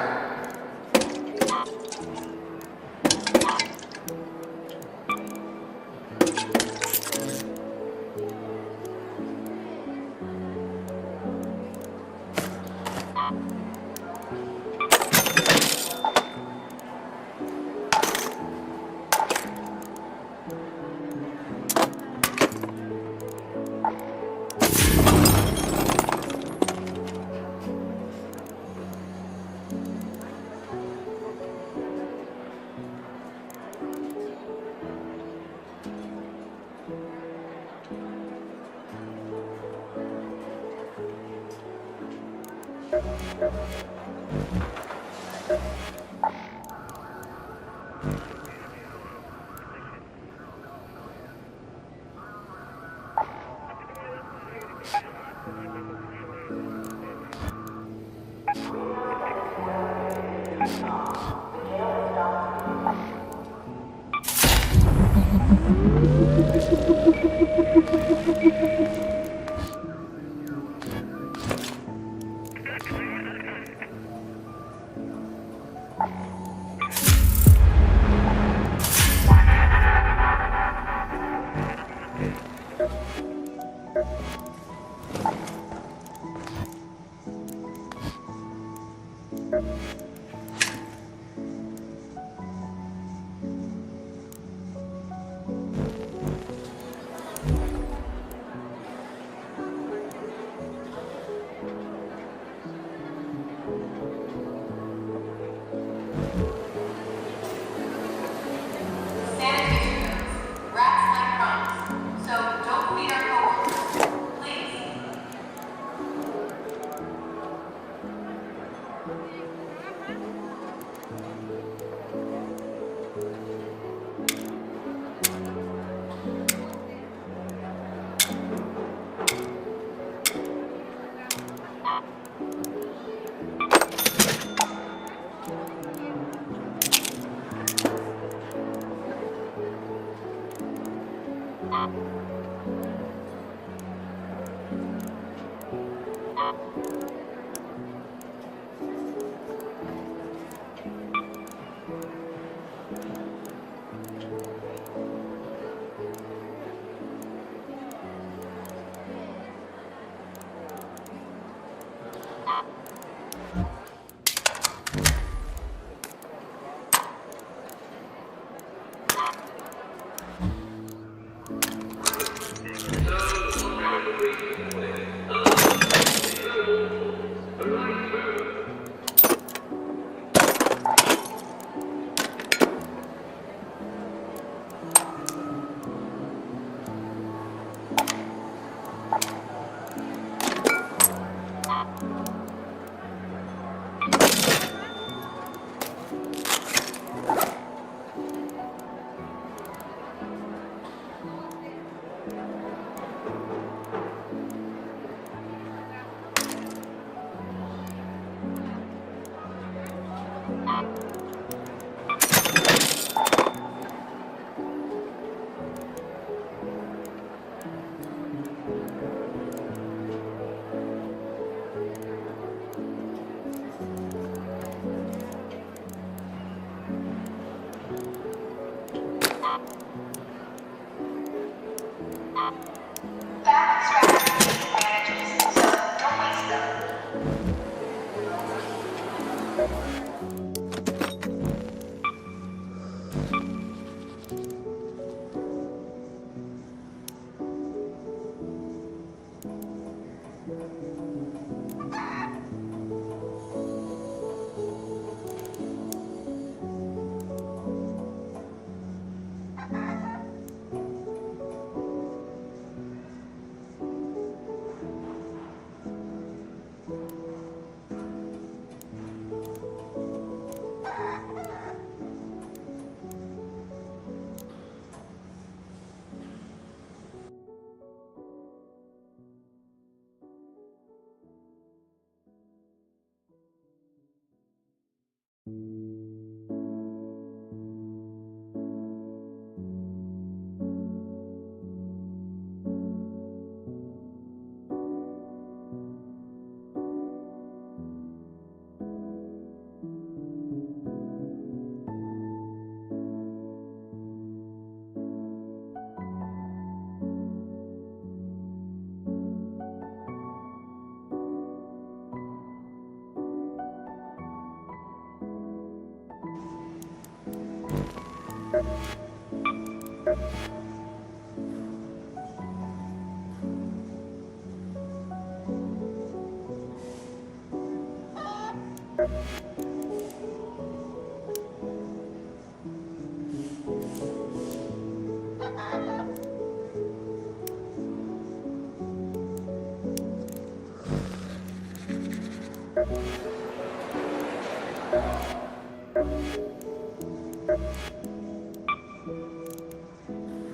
Fab extractors need advantages, so don't waste them.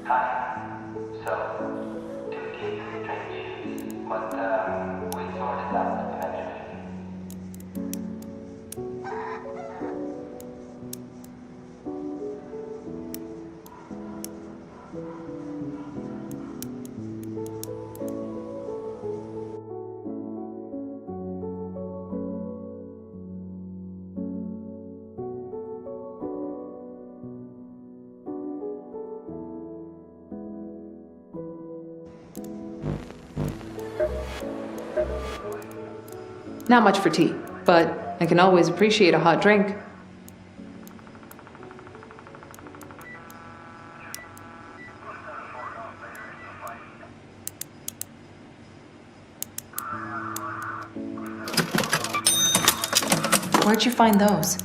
Hi. So, do keep strange, but we sort it out eventually. Not much for tea, but I can always appreciate a hot drink. Where'd you find those?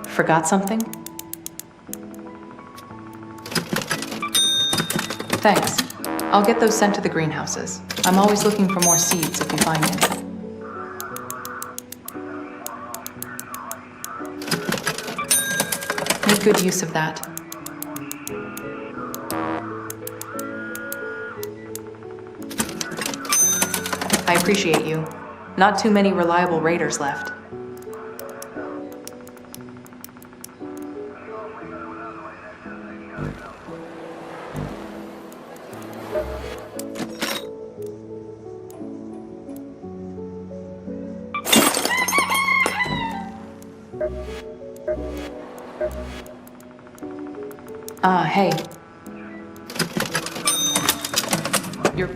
Forgot something? Thanks. I'll get those sent to the greenhouses. I'm always looking for more seeds if you find any. Make good use of that. I appreciate you. Not too many reliable raiders left. Hey. You're...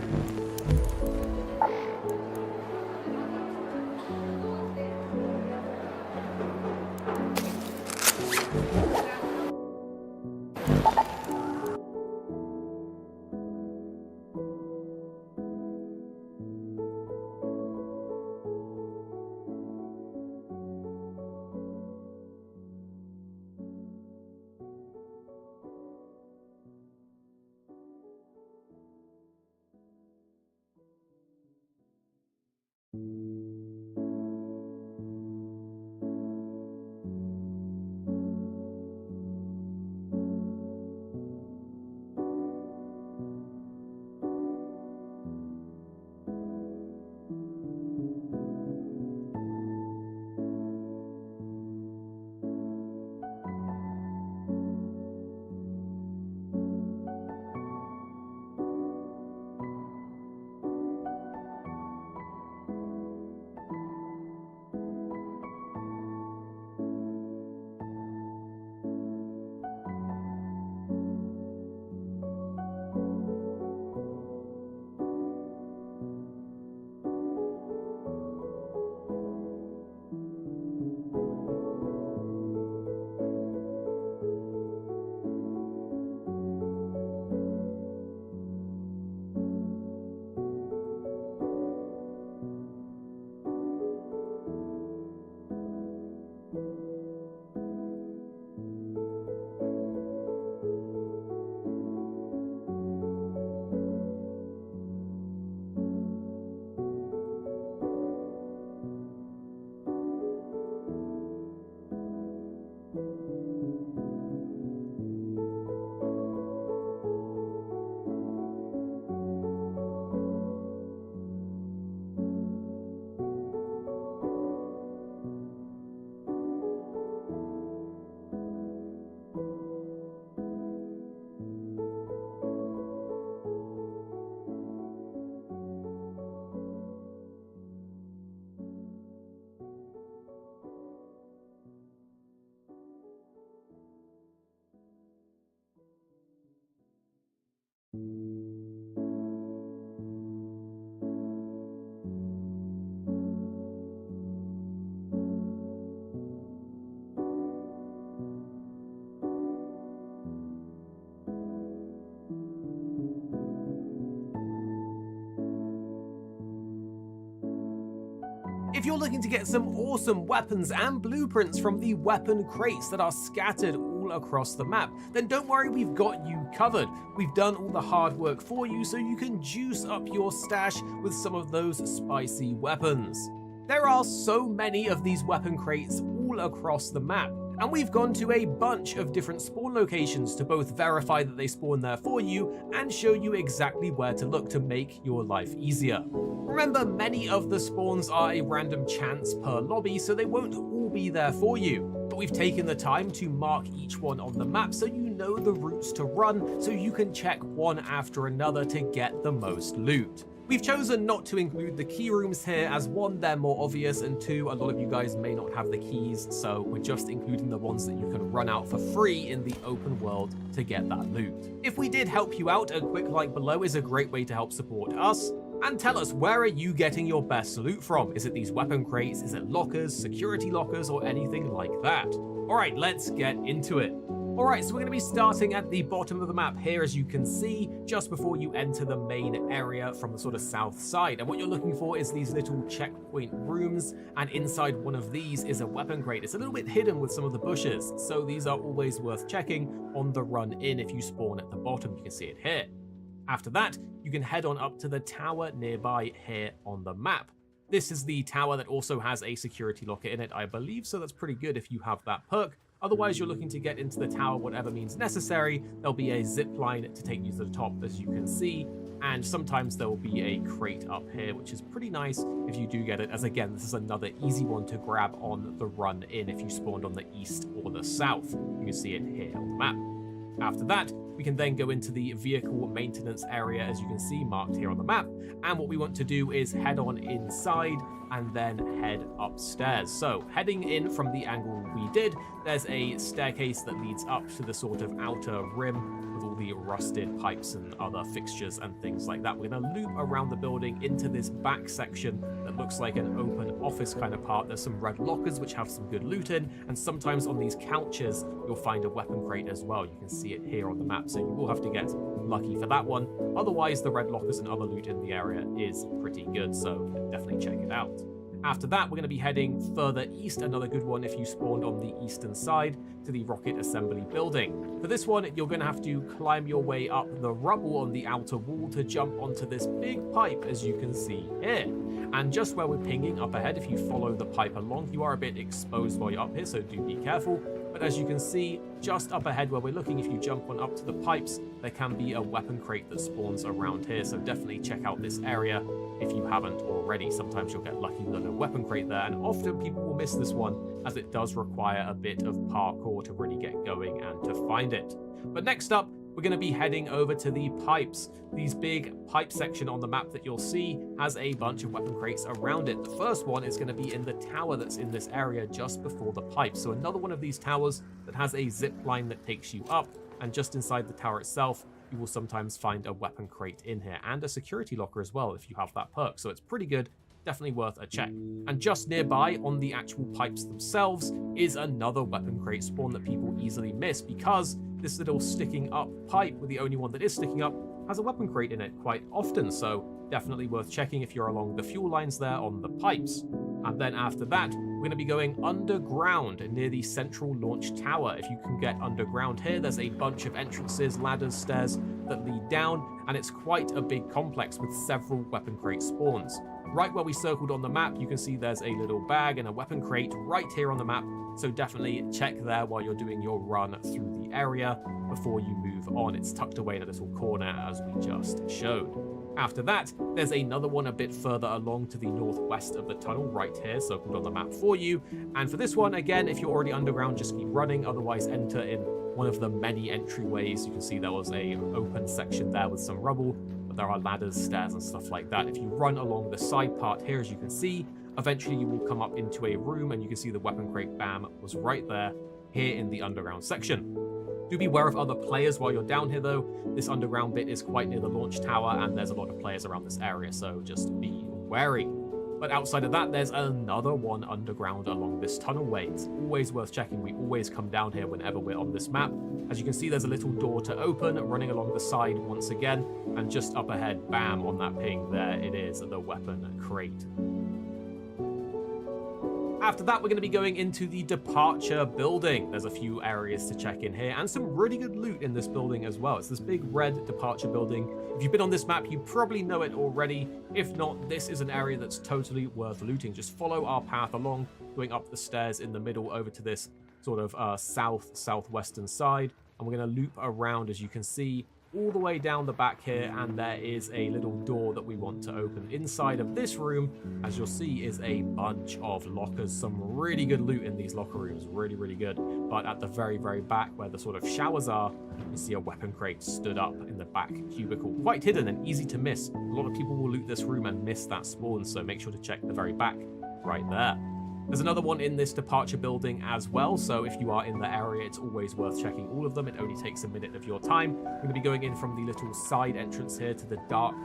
If you're looking to get some awesome weapons and blueprints from the weapon crates that are scattered all across the map, then don't worry, we've got you covered. We've done all the hard work for you so you can juice up your stash with some of those spicy weapons. There are so many of these weapon crates all across the map, and we've gone to a bunch of different spawn locations to both verify that they spawn there for you and show you exactly where to look to make your life easier. Remember, many of the spawns are a random chance per lobby, so they won't all be there for you. But we've taken the time to mark each one on the map so you know the routes to run, so you can check one after another to get the most loot. We've chosen not to include the key rooms here as one, they're more obvious, and two, a lot of you guys may not have the keys, so we're just including the ones that you can run out for free in the open world to get that loot. If we did help you out, a quick like below is a great way to help support us. And tell us, where are you getting your best loot from? Is it these weapon crates? Is it lockers, security lockers, or anything like that? Alright, let's get into it. Alright, so we're going to be starting at the bottom of the map here, as you can see, just before you enter the main area from the sort of south side. And what you're looking for is these little checkpoint rooms, and inside one of these is a weapon crate. It's a little bit hidden with some of the bushes, so these are always worth checking on the run in if you spawn at the bottom. You can see it here. After that, you can head on up to the tower nearby here on the map. This is the tower that also has a security locker in it, I believe, so that's pretty good if you have that perk. Otherwise, you're looking to get into the tower whatever means necessary. There'll be a zip line to take you to the top, as you can see, and sometimes there will be a crate up here, which is pretty nice if you do get it, as again, this is another easy one to grab on the run in if you spawned on the east or the south. You can see it here on the map. After that, we can then go into the vehicle maintenance area, as you can see marked here on the map, and what we want to do is head on inside and then head upstairs. So heading in from the angle we did, there's a staircase that leads up to the sort of outer rim with all the rusted pipes and other fixtures and things like that. We're going to loop around the building into this back section that looks like an open office kind of part. There's some red lockers which have some good loot in, and sometimes on these couches you'll find a weapon crate as well. You can see it here on the map, so you will have to get lucky for that one. Otherwise, the red lockers and other loot in the area is pretty good, so definitely check it out. After that, we're going to be heading further east, another good one if you spawned on the eastern side, to the rocket assembly building. For this one, you're going to have to climb your way up the rubble on the outer wall to jump onto this big pipe, as you can see here. And just where we're pinging up ahead, if you follow the pipe along, you are a bit exposed while you're up here, so do be careful. But as you can see, just up ahead where we're looking, if you jump on up to the pipes, there can be a weapon crate that spawns around here, so definitely check out this area if you haven't already. Sometimes you'll get lucky with a weapon crate there, and often people will miss this one as it does require a bit of parkour to really get going and to find it. But next up, we're going to be heading over to the pipes. These big pipe section on the map that you'll see has a bunch of weapon crates around it. The first one is going to be in the tower that's in this area just before the pipe. So another one of these towers that has a zip line that takes you up, and just inside the tower itself, you will sometimes find a weapon crate in here and a security locker as well if you have that perk. So it's pretty good. Definitely worth a check. And just nearby on the actual pipes themselves is another weapon crate spawn that people easily miss, because this little sticking up pipe, with the only one that is sticking up, has a weapon crate in it quite often, so definitely worth checking if you're along the fuel lines there on the pipes. And then after that, we're going to be going underground near the central launch tower. If you can get underground here, there's a bunch of entrances, ladders, stairs that lead down, and it's quite a big complex with several weapon crate spawns. Right where we circled on the map, you can see there's a little bag and a weapon crate right here on the map, so definitely check there while you're doing your run through the area before you move on. It's tucked away in a little corner, as we just showed. After that, there's another one a bit further along to the northwest of the tunnel right here, circled on the map for you. And for this one, again, if you're already underground, just keep running, otherwise enter in one of the many entryways. You can see there was a open section there with some rubble, but there are ladders, stairs, and stuff like that. If you run along the side part here, as you can see, eventually you will come up into a room, and you can see the weapon crate, bam, was right there, here in the underground section. Do be aware of other players while you're down here though. This underground bit is quite near the launch tower, and there's a lot of players around this area, so just be wary. But outside of that, there's another one underground along this tunnelway. It's always worth checking. We always come down here whenever we're on this map. As you can see, there's a little door to open running along the side once again, and just up ahead, bam, on that ping, there it is, the weapon crate. After that, we're going to be going into the departure building. There's a few areas to check in here and some really good loot in this building as well. It's this big red departure building. If you've been on this map, you probably know it already. If not, this is an area that's totally worth looting. Just follow our path along, going up the stairs in the middle over to this sort of southwestern side. And we're going to loop around, as you can see, all the way down the back here, and there is a little door that we want to open. Inside of this room, as you'll see, is a bunch of lockers. Some really good loot in these locker rooms, really, really good. But at the very, very back, where the sort of showers are, you see a weapon crate stood up in the back cubicle. Quite hidden and easy to miss. A lot of people will loot this room and miss that spawn, so make sure to check the very back right there. There's another one in this departure building as well, so if you are in the area, it's always worth checking all of them. It only takes a minute of your time. We're going to be going in from the little side entrance here to the dark,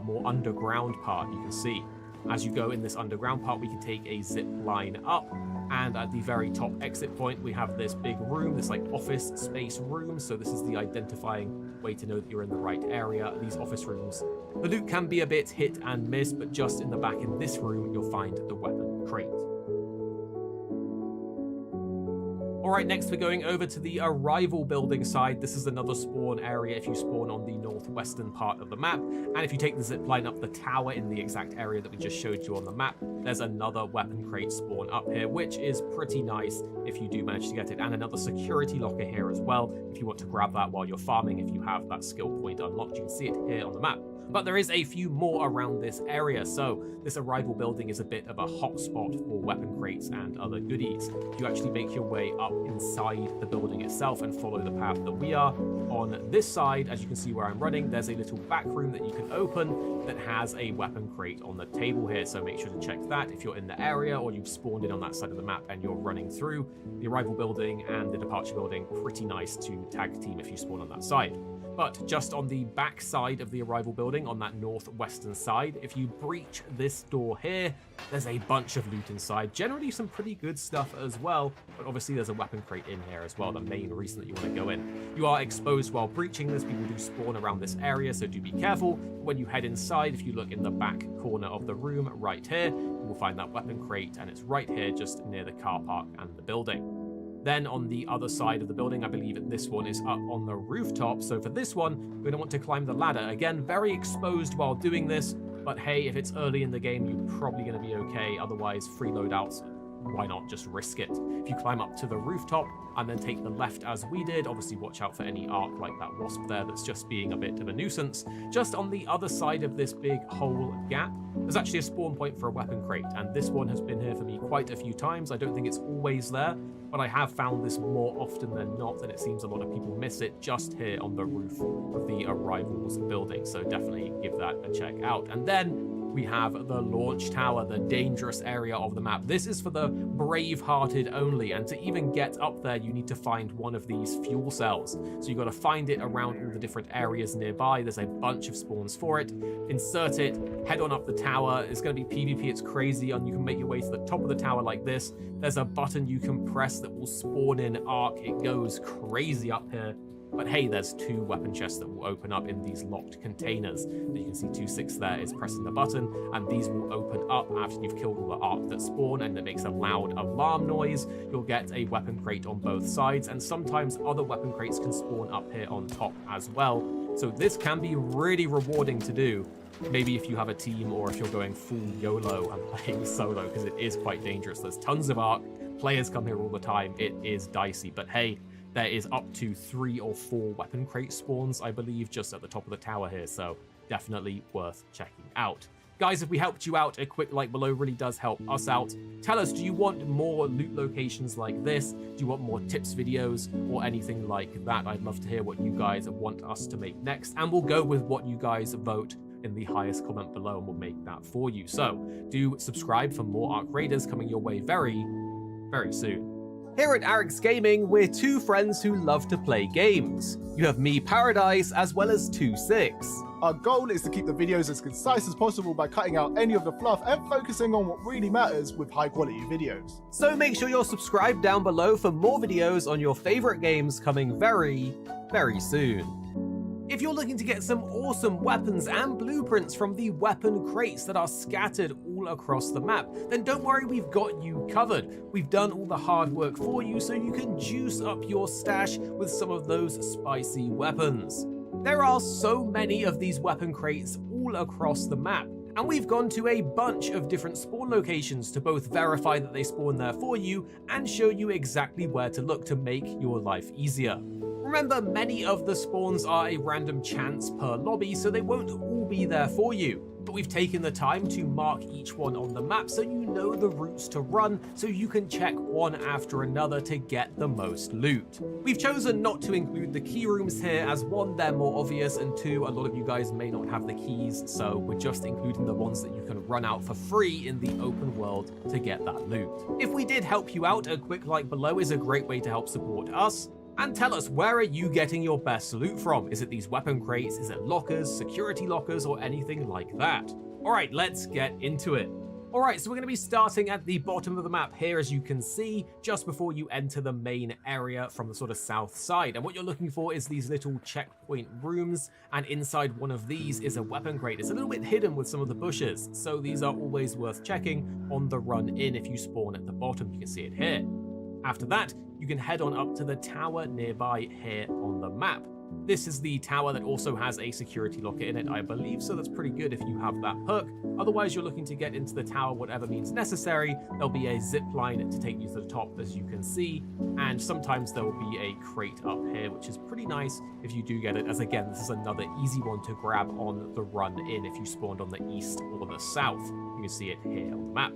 more underground part, you can see. As you go in this underground part, we can take a zip line up, and at the very top exit point, we have this big room, this like office space room, so this is the identifying way to know that you're in the right area. These office rooms, the loot can be a bit hit and miss, but just in the back in this room, you'll find the weapon crate. Alright, next we're going over to the arrival building side. This is another spawn area if you spawn on the northwestern part of the map. And if you take the zip line up the tower in the exact area that we just showed you on the map, there's another weapon crate spawn up here, which is pretty nice if you do manage to get it. And another security locker here as well, if you want to grab that while you're farming, if you have that skill point unlocked. You can see it here on the map. But there is a few more around this area, so this arrival building is a bit of a hotspot for weapon crates and other goodies. If you actually make your way up inside the building itself and follow the path that we are on this side, as you can see where I'm running, there's a little back room that you can open that has a weapon crate on the table here, so make sure to check that if you're in the area or you've spawned in on that side of the map and you're running through. The arrival building and the departure building, pretty nice to tag team if you spawn on that side. But just on the back side of the arrival building, on that northwestern side, if you breach this door here, there's a bunch of loot inside. Generally some pretty good stuff as well, but obviously there's a weapon crate in here as well, the main reason that you want to go in. You are exposed while breaching this. People do spawn around this area, so do be careful. When you head inside, if you look in the back corner of the room right here, you will find that weapon crate, and it's right here just near the car park and the building. Then on the other side of the building, I believe this one is up on the rooftop. So for this one, we're going to want to climb the ladder. Again, very exposed while doing this, but hey, if it's early in the game, you're probably going to be okay. Otherwise, free loadouts, why not just risk it? If you climb up to the rooftop and then take the left as we did, obviously watch out for any arc like that wasp there that's just being a bit of a nuisance. Just on the other side of this big hole gap, there's actually a spawn point for a weapon crate, and this one has been here for me quite a few times. I don't think it's always there, but I have found this more often than not, and it seems a lot of people miss it just here on the roof of the arrivals building, so definitely give that a check out. And then we have the launch tower, the dangerous area of the map. This is for the brave-hearted only, and to even get up there, you need to find one of these fuel cells. So you've got to find it around all the different areas nearby. There's a bunch of spawns for it. Insert it, head on up the tower. It's going to be PvP, it's crazy, and you can make your way to the top of the tower like this. There's a button you can press that will spawn in arc. It goes crazy up here. But hey, there's 2 weapon chests that will open up in these locked containers. You can see 2-6 there is pressing the button, and these will open up after you've killed all the arc that spawn, and it makes a loud alarm noise. You'll get a weapon crate on both sides, and sometimes other weapon crates can spawn up here on top as well. So this can be really rewarding to do. Maybe if you have a team or if you're going full YOLO and playing solo, because it is quite dangerous. There's tons of arc. Players come here all the time. It is dicey, but hey, there is up to 3 or 4 weapon crate spawns, I believe, just at the top of the tower here, so definitely worth checking out. Guys, if we helped you out, a quick like below really does help us out. Tell us, do you want more loot locations like this? Do you want more tips videos or anything like that? I'd love to hear what you guys want us to make next, and we'll go with what you guys vote in the highest comment below, and we'll make that for you. So do subscribe for more Arc Raiders coming your way very, very soon. Here at Arix Gaming, we're 2 friends who love to play games. You have me, Paradise, as well as 2-6. Our goal is to keep the videos as concise as possible by cutting out any of the fluff and focusing on what really matters with high quality videos. So make sure you're subscribed down below for more videos on your favorite games coming very, very soon. If you're looking to get some awesome weapons and blueprints from the weapon crates that are scattered all across the map, then don't worry, we've got you covered. We've done all the hard work for you so you can juice up your stash with some of those spicy weapons. There are so many of these weapon crates all across the map, and we've gone to a bunch of different spawn locations to both verify that they spawn there for you and show you exactly where to look to make your life easier. Remember, many of the spawns are a random chance per lobby, so they won't all be there for you. But we've taken the time to mark each one on the map so you know the routes to run, so you can check one after another to get the most loot. We've chosen not to include the key rooms here as one, they're more obvious, and two, a lot of you guys may not have the keys, so we're just including the ones that you can run out for free in the open world to get that loot. If we did help you out, a quick like below is a great way to help support us. And tell us, where are you getting your best loot from? Is it these weapon crates? Is it lockers, security lockers, or anything like that? All right, let's get into it. All right, so we're going to be starting at the bottom of the map here, as you can see, just before you enter the main area from the sort of south side. And what you're looking for is these little checkpoint rooms, and inside one of these is a weapon crate. It's a little bit hidden with some of the bushes, so these are always worth checking on the run in if you spawn at the bottom. You can see it here. After that, you can head on up to the tower nearby here on the map. This is the tower that also has a security locker in it, I believe, so that's pretty good if you have that perk. Otherwise, you're looking to get into the tower, whatever means necessary. There'll be a zip line to take you to the top, as you can see, and sometimes there will be a crate up here, which is pretty nice if you do get it, as again, this is another easy one to grab on the run in if you spawned on the east or the south. You can see it here on the map.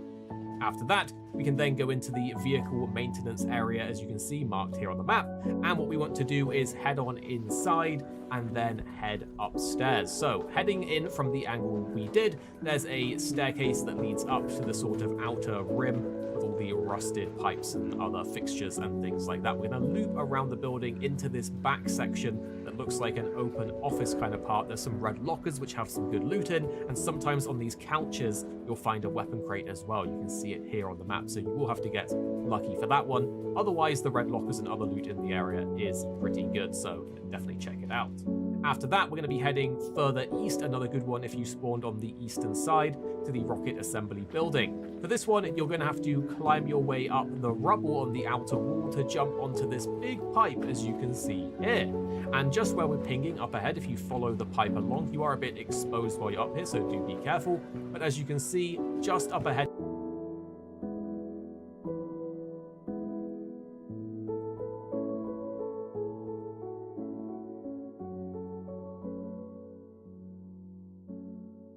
After that, we can then go into the vehicle maintenance area, as you can see marked here on the map. And what we want to do is head on inside and then head upstairs. So heading in from the angle we did, there's a staircase that leads up to the sort of outer rim with all the rusted pipes and other fixtures and things like that. We're going to loop around the building into this back section that looks like an open office kind of part. There's some red lockers which have some good loot in, and sometimes on these couches you'll find a weapon crate as well. You can see it here on the map, so you will have to get lucky for that one. Otherwise, the red lockers and other loot in the area is pretty good, so definitely check it out. After that, we're going to be heading further east, another good one if you spawned on the eastern side, to the rocket assembly building. For this one, you're going to have to climb your way up the rubble on the outer wall to jump onto this big pipe, as you can see here. And just where we're pinging up ahead, if you follow the pipe along, you are a bit exposed while you're up here, so do be careful. But as you can see, just up ahead,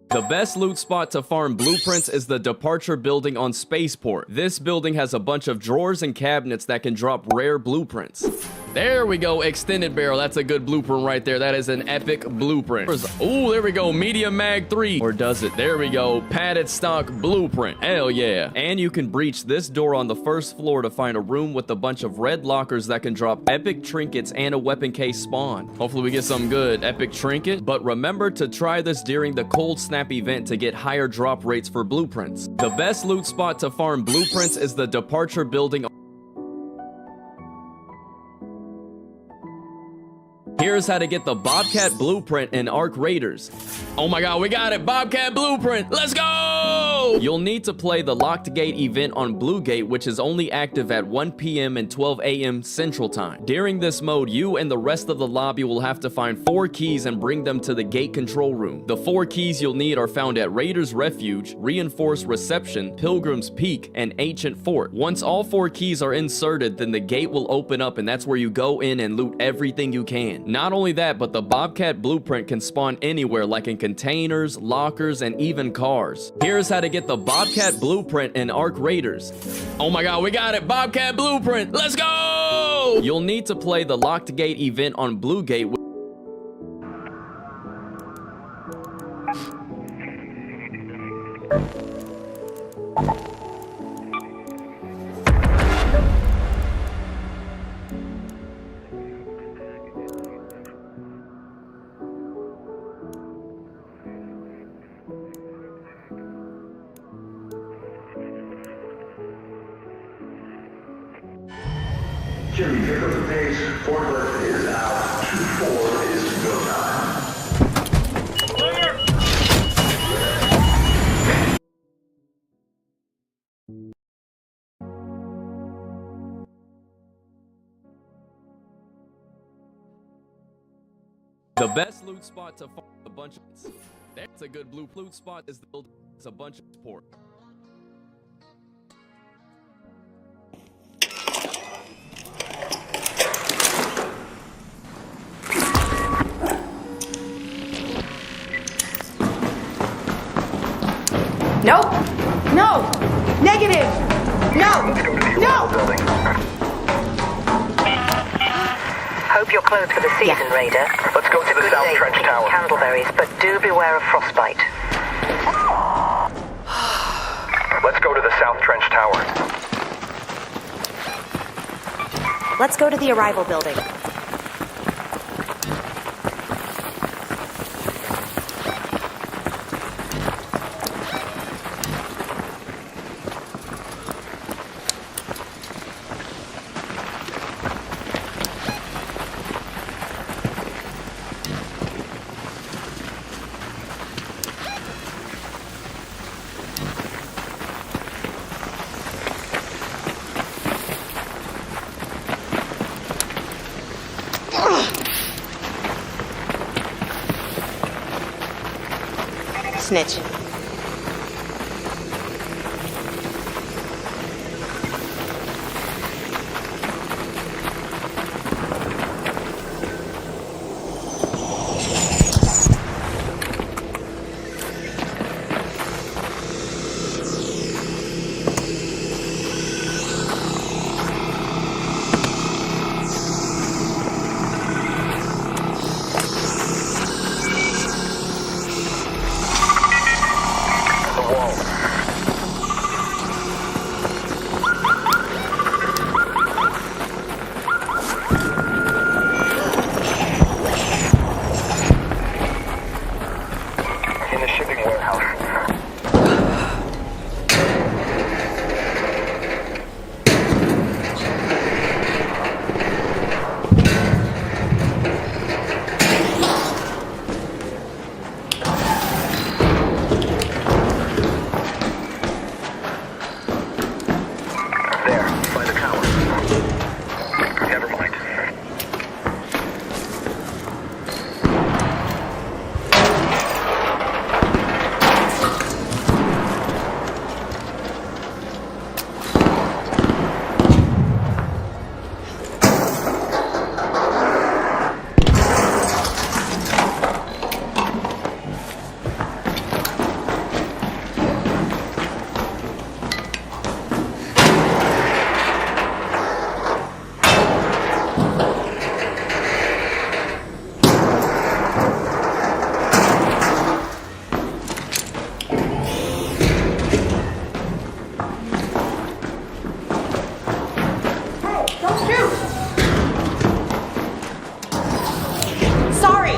the best loot spot to farm blueprints is the Departure building on Spaceport. This building has a bunch of drawers and cabinets that can drop rare blueprints. There we go, extended barrel. That's a good blueprint right there. That is an epic blueprint. Oh, there we go, medium mag 3. Or does it? There we go, padded stock blueprint. Hell yeah. And you can breach this door on the first floor to find a room with a bunch of red lockers that can drop epic trinkets and a weapon case spawn. Hopefully we get some good epic trinket. But remember to try this during the Cold Snap event to get higher drop rates for blueprints. The best loot spot to farm blueprints is the Departure building. Here's how to get the Bobcat blueprint in Arc Raiders. Oh my god, we got it! Bobcat blueprint! Let's go! You'll need to play the Locked Gate event on Blue Gate, which is only active at 1 p.m. and 12 a.m. Central Time. During this mode, you and the rest of the lobby will have to find 4 keys and bring them to the gate control room. The 4 keys you'll need are found at Raiders Refuge, Reinforced Reception, Pilgrim's Peak, and Ancient Fort. Once all 4 keys are inserted, then the gate will open up, and that's where you go in and loot everything you can. Not only that, but the Bobcat blueprint can spawn anywhere, like in containers, lockers, and even cars. Here's how to get the Bobcat blueprint in Arc Raiders. Oh my god, we got it! Bobcat blueprint! Let's go! You'll need to play the Locked Gate event on Blue Gate. Jimmy, pick up the pace. Forklift is out. 2-4 is go time. The best loot spot to farm a bunch of... That's a good blue loot spot is the build. It's a bunch of support. Nope. No. Negative. No. No. Hope you're closed for the season, Raider. Let's go to the Good South day Trench picking Tower. candleberries, but do beware of frostbite. Let's go to the South Trench Tower. Let's go to the arrival building. Snitch. In the shipping warehouse. There, by the tower. Never mind. Sorry.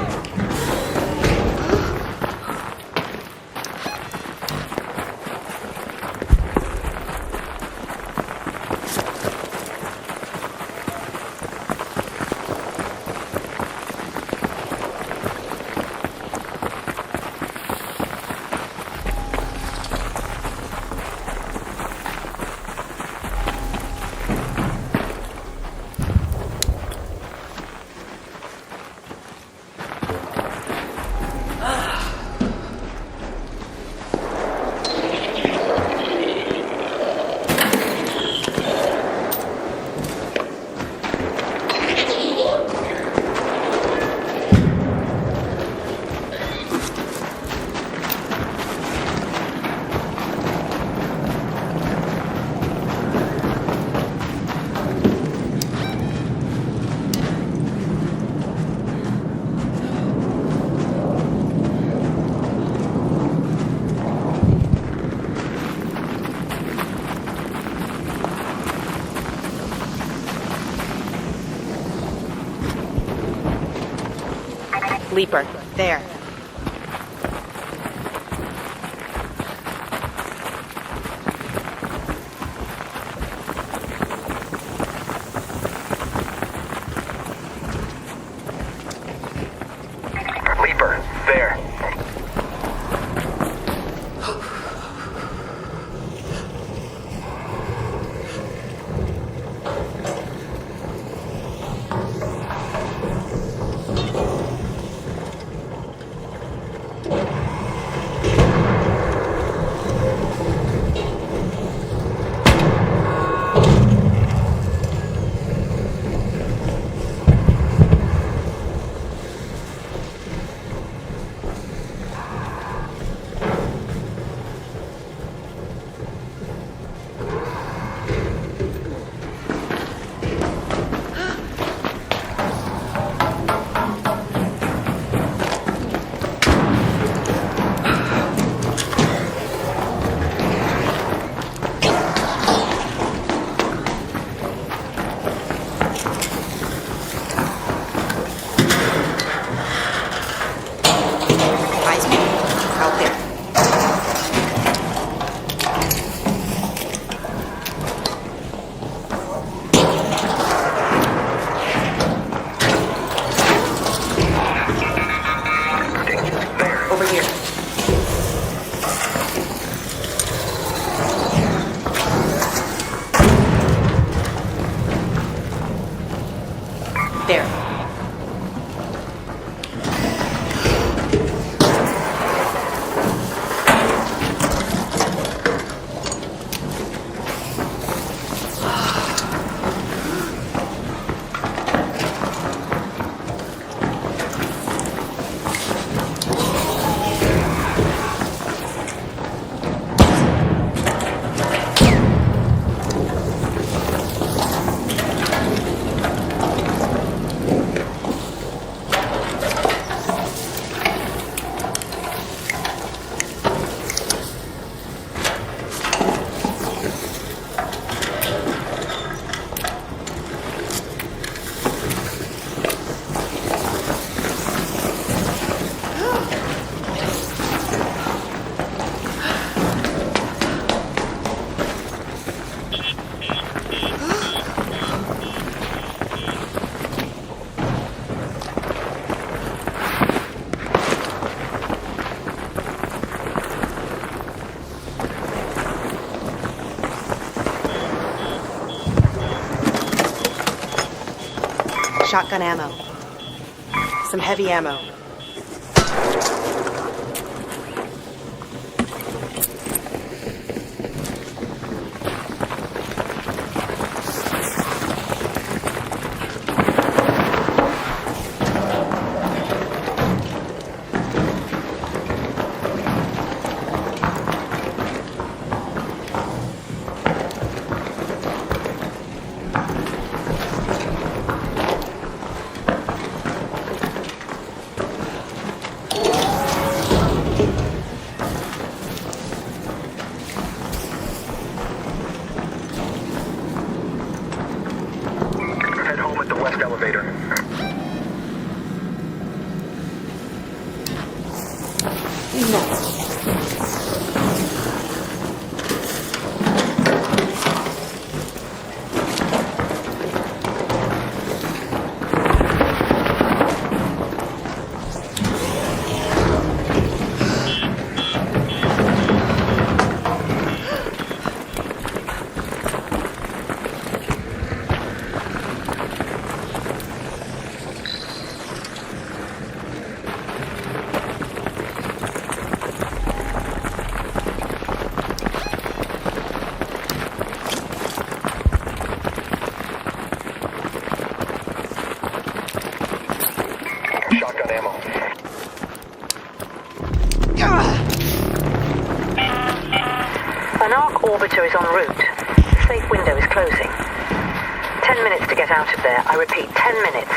Leaper. There. Leaper, there. shotgun ammo. Some heavy ammo. Head home at the west elevator. Shotgun ammo. An arc orbiter is en route. Safe window is closing. 10 minutes to get out of there. I repeat, 10 minutes.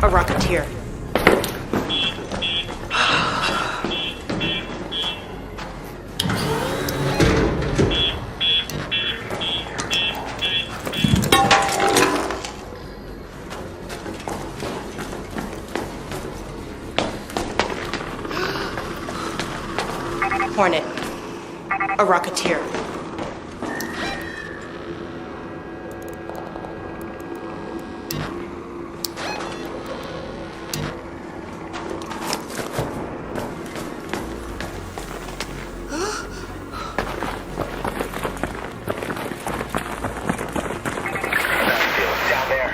A Rocketeer. Hornet. A Rocketeer. Down there.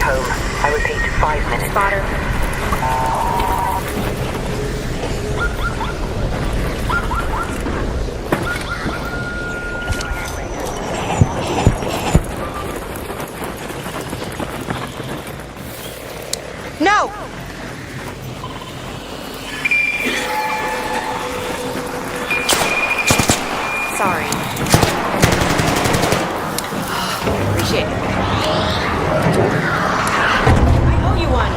home. I repeat, 5 minutes. Spotter. No! Sorry. Appreciate it. I owe you one.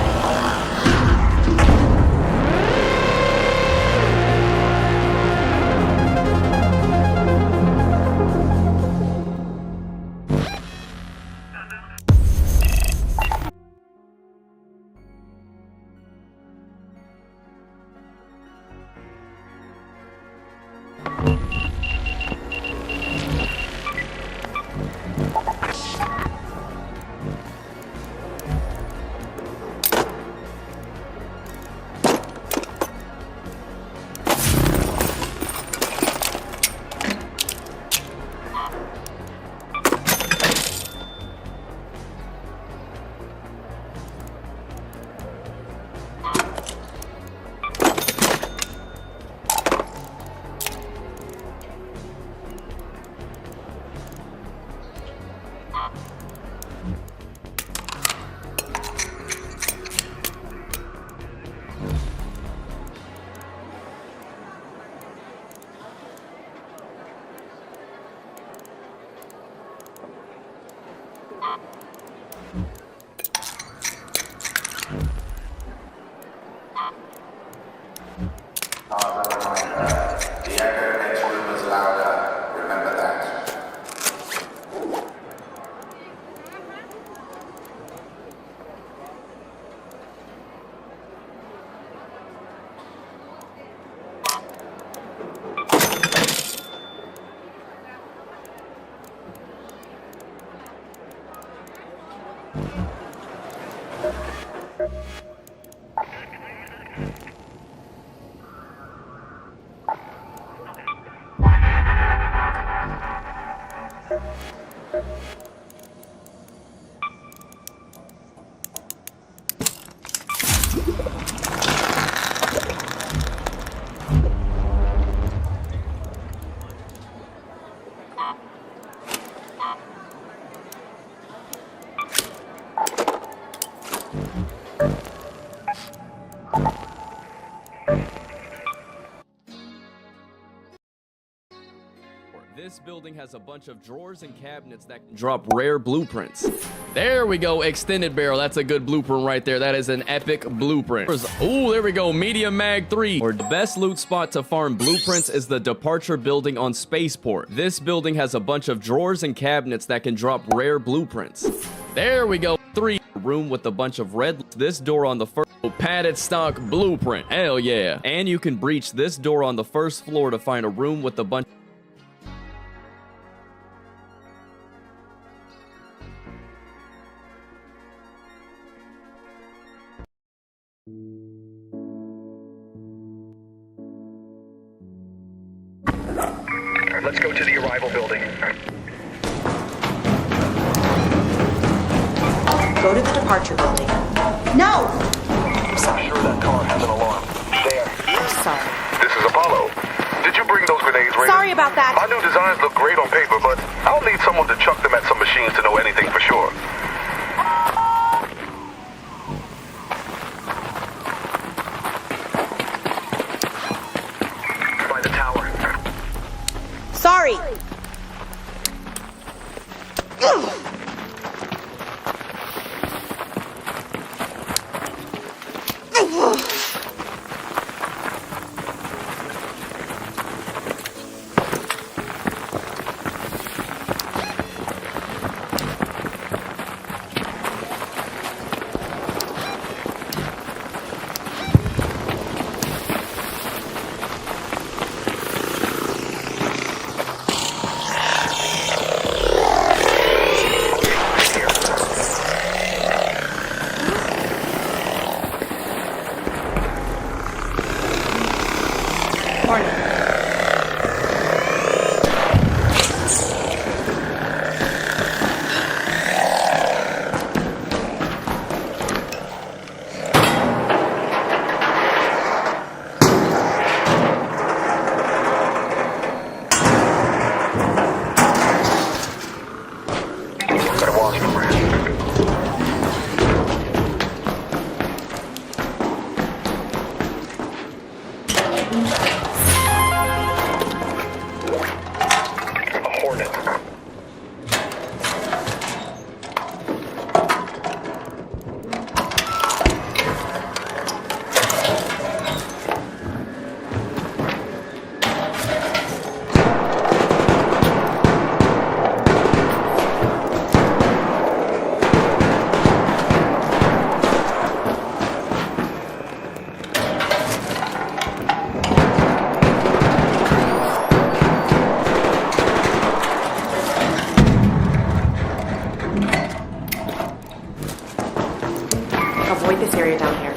The echo next room is louder. Remember that. This building has a bunch of drawers and cabinets that can drop rare blueprints. There we go, extended barrel. That's a good blueprint right there. That is an epic blueprint. Oh, there we go, medium mag 3. Or the best loot spot to farm blueprints is the departure building on Spaceport. This building has a bunch of drawers and cabinets that can drop rare blueprints. There we go, 3. Room with a bunch of red. This door on the first padded stock blueprint. Hell yeah. And you can breach this door on the first floor to find a room with a bunch. Let's go to the arrival building. Go to the departure building. No! I'm sure that car has an alarm. There. I'm sorry. This is Apollo. Did you bring those grenades, Raiden? Sorry about that. My new designs look great on paper, but I'll need someone to chuck them at some machines to know anything for sure. By the tower. Sorry. Avoid this area down here.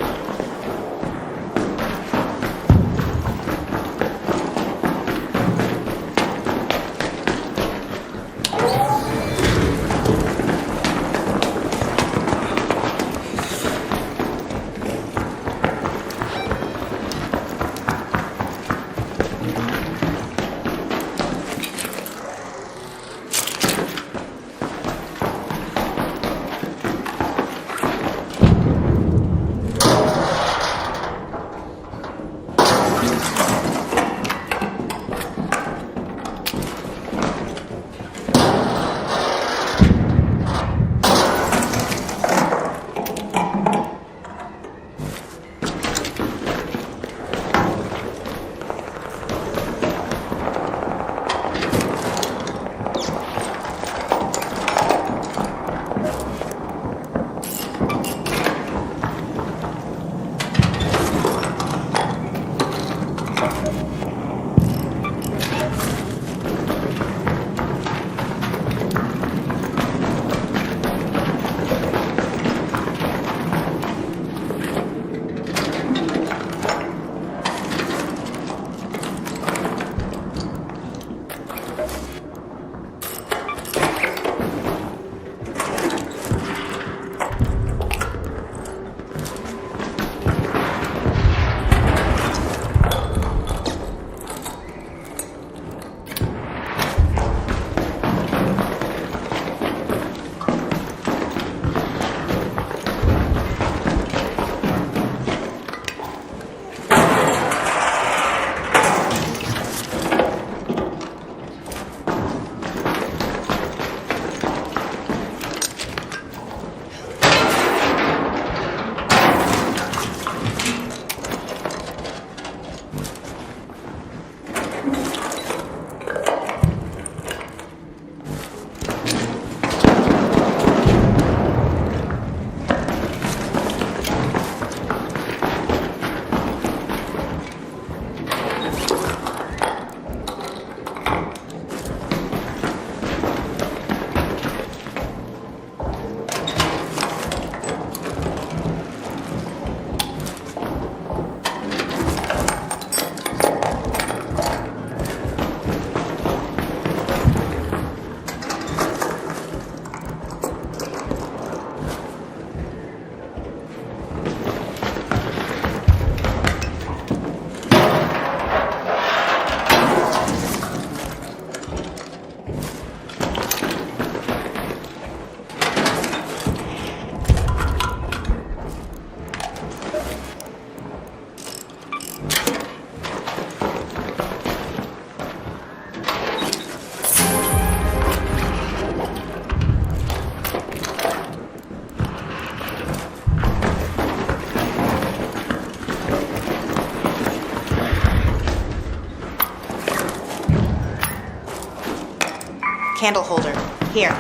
Candle holder. Here.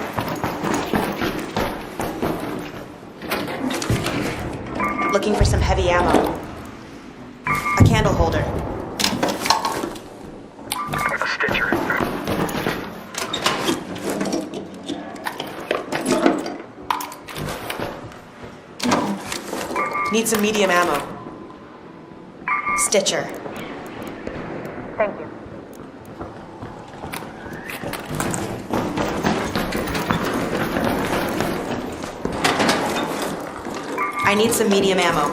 Looking for some heavy ammo. A candle holder. A Stitcher. Need some medium ammo. Stitcher. Thank you. I need some medium ammo.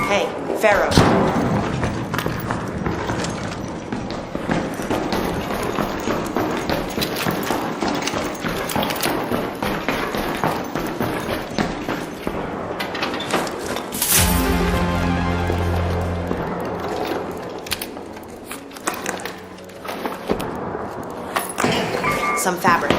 Hey, Pharaoh. Some fabric.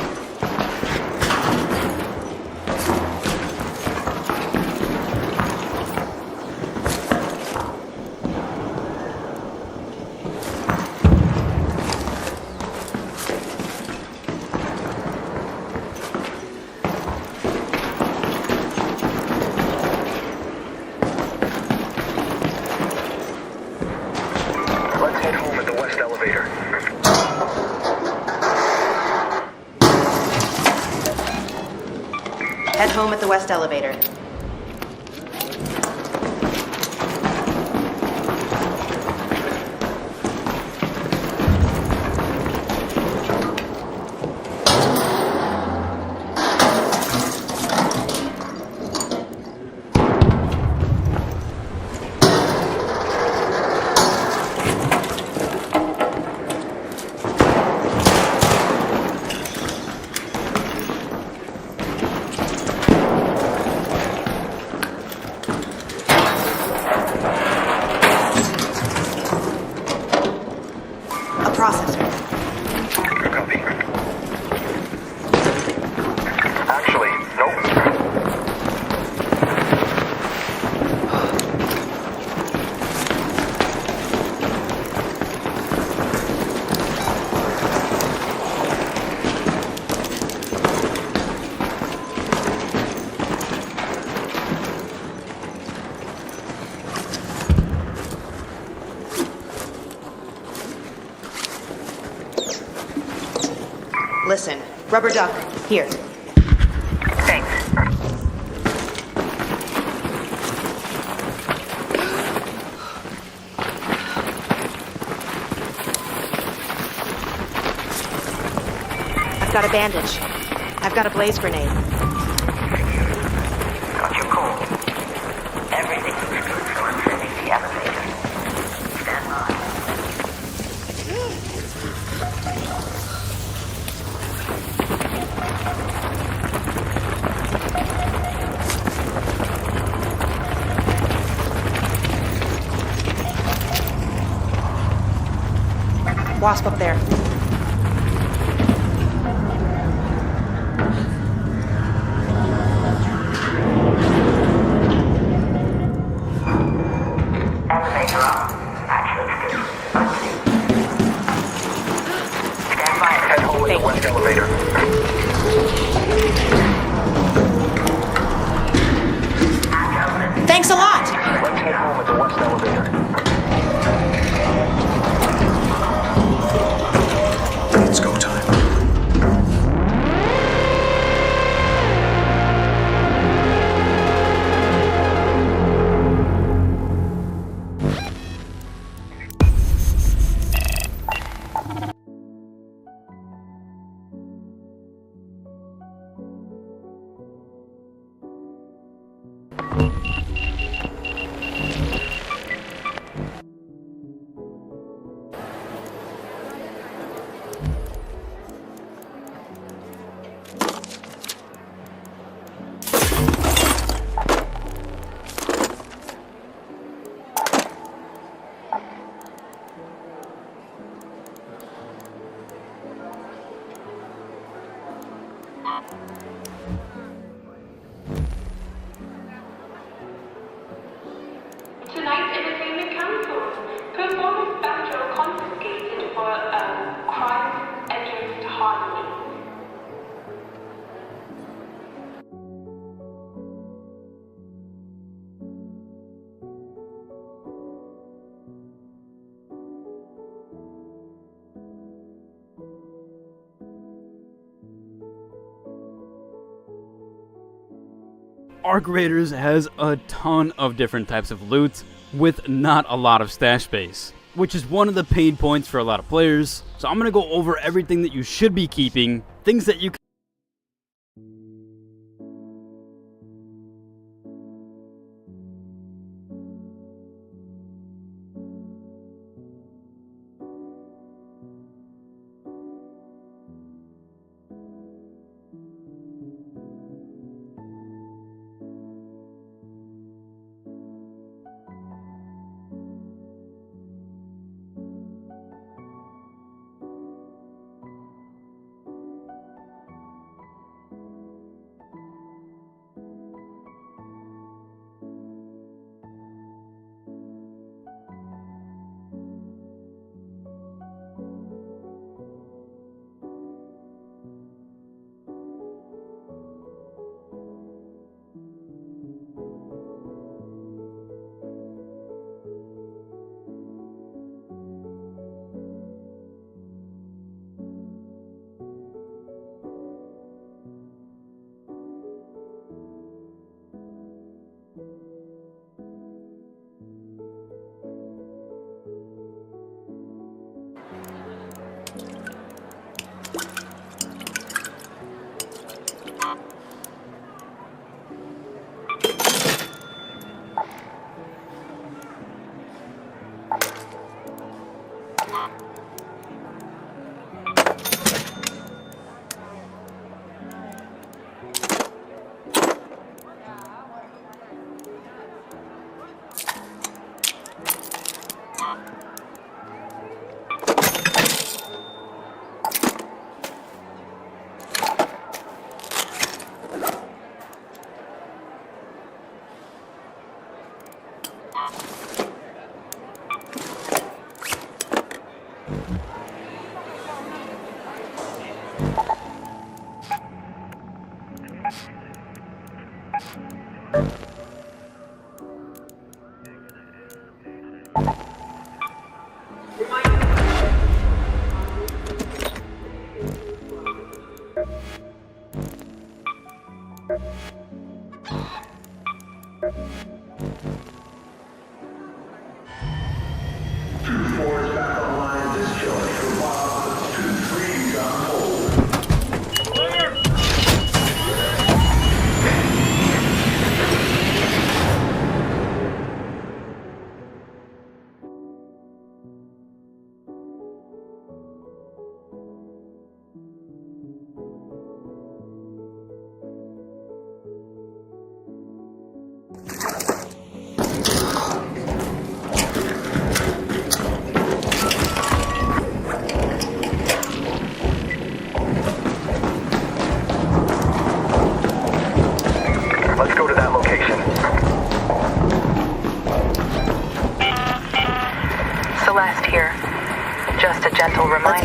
Let's head home at the west elevator. Head home at the west elevator. Listen, rubber duck, here. Thanks. I've got a bandage. I've got a blaze grenade. Got your call. Everything looks good for unfitting the elevator. Stand by. Wasp up there. Elevator up. Patch looks good. Unsafe. Stand by. Head home at the west elevator. Thanks a lot! Let's head home at the west elevator. It's go time. Tonight's entertainment cancelled. Performance banjo confiscated for crimes against harmony. Arc Raiders has a ton of different types of loot with not a lot of stash space, which is one of the pain points for a lot of players. So I'm going to go over everything that you should be keeping, things that you can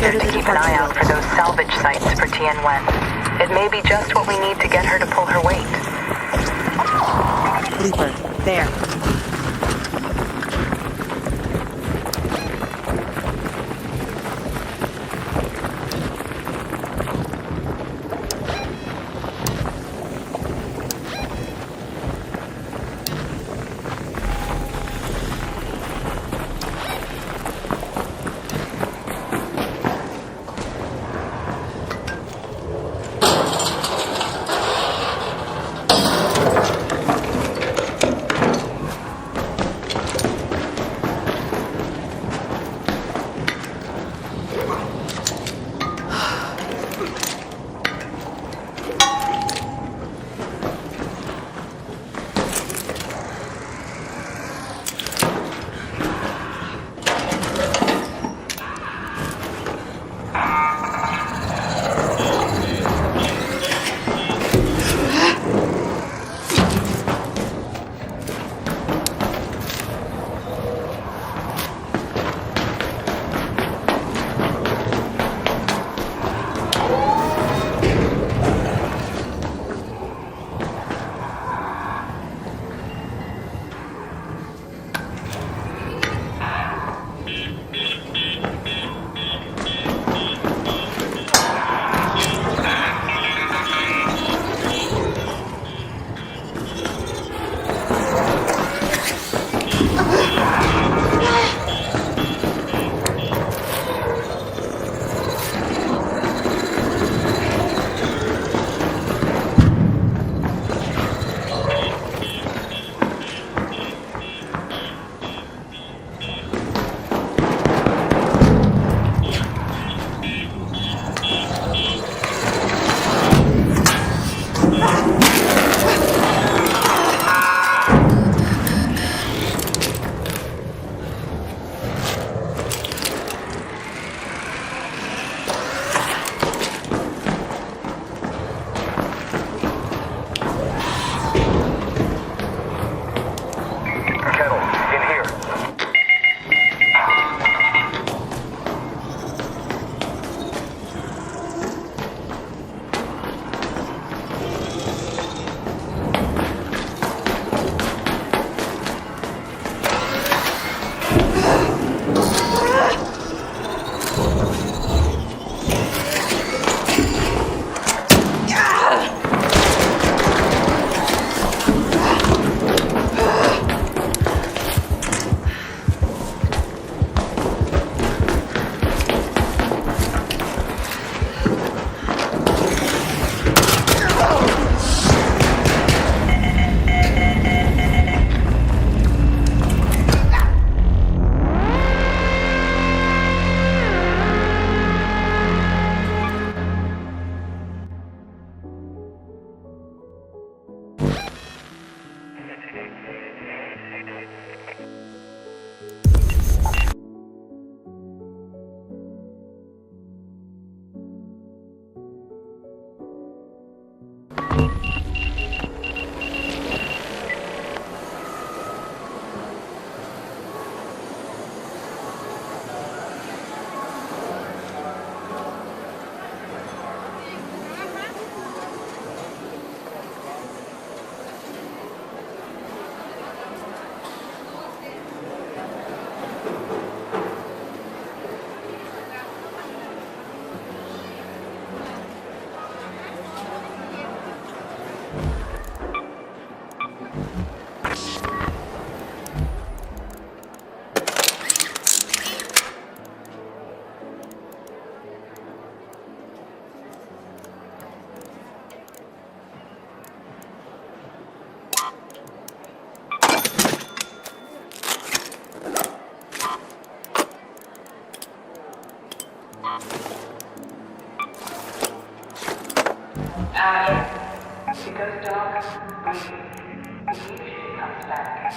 Ryder to keep an eye out for those salvage sites for Tien Wen. It may be just what we need to get her to pull her weight. Leaper, there. Because dog usually comes back.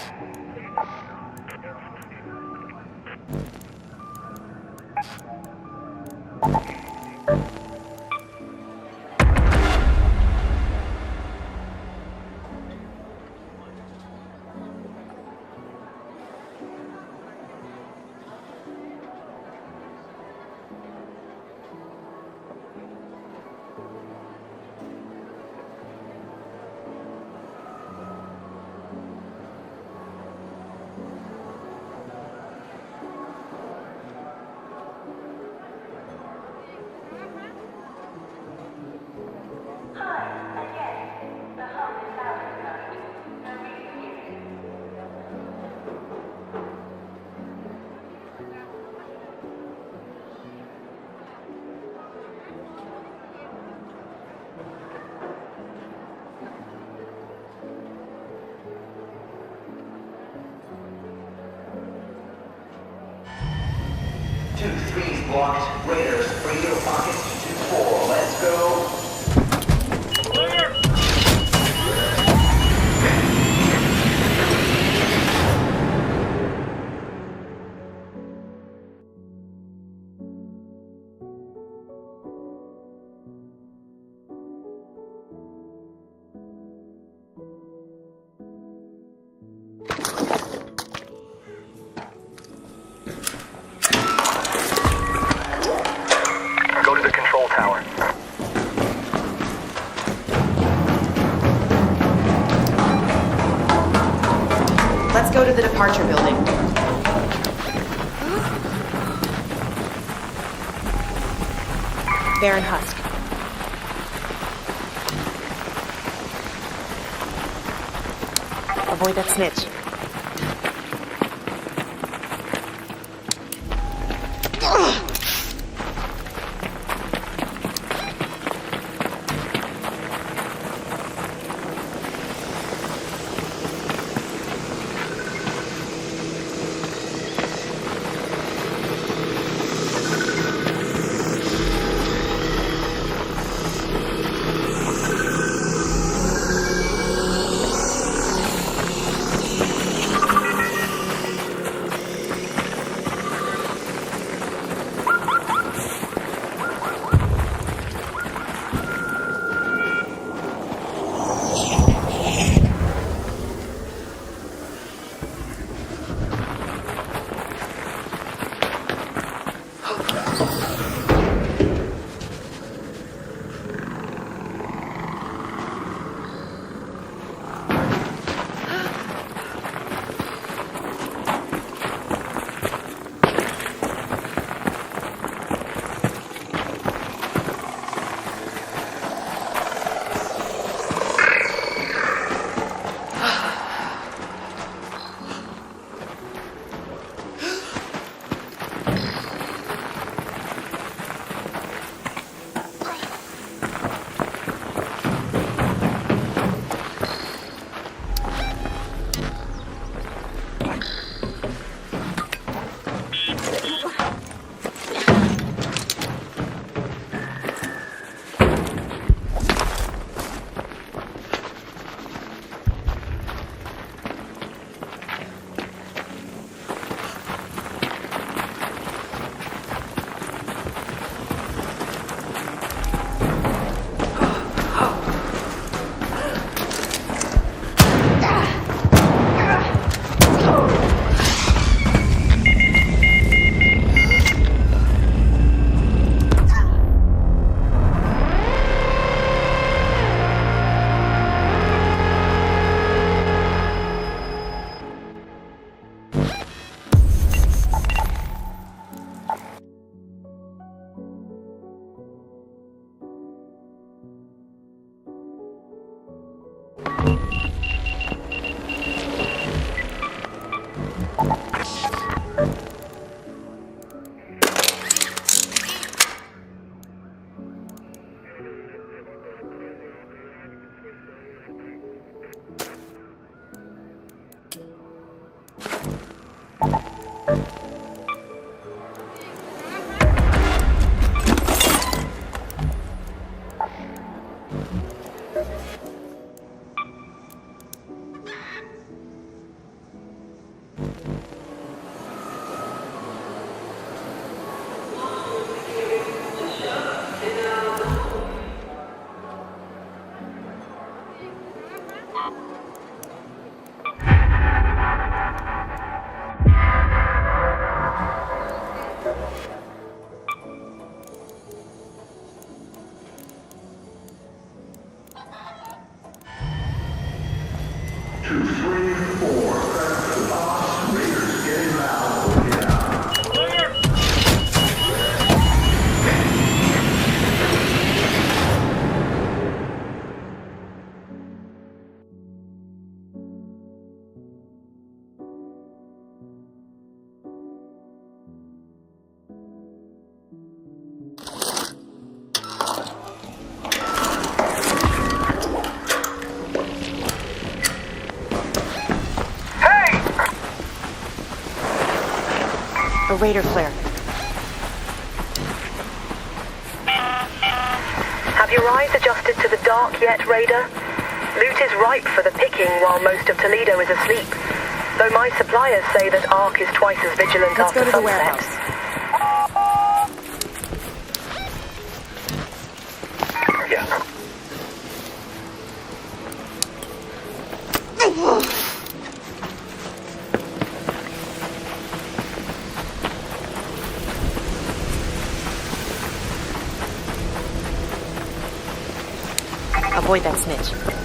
blocked. Raiders, bring your pockets to 2-4. Let's go. Go to the control tower. Let's go to the departure building. Baron Husk. Avoid that snitch. A Raider flare. eyes adjusted to the dark yet, Raider? Loot is ripe for the picking while most of Toledo is asleep. Though my suppliers say that ARC is twice as vigilant Let's after go to the sunset. warehouse. Yeah. Avoid that snitch.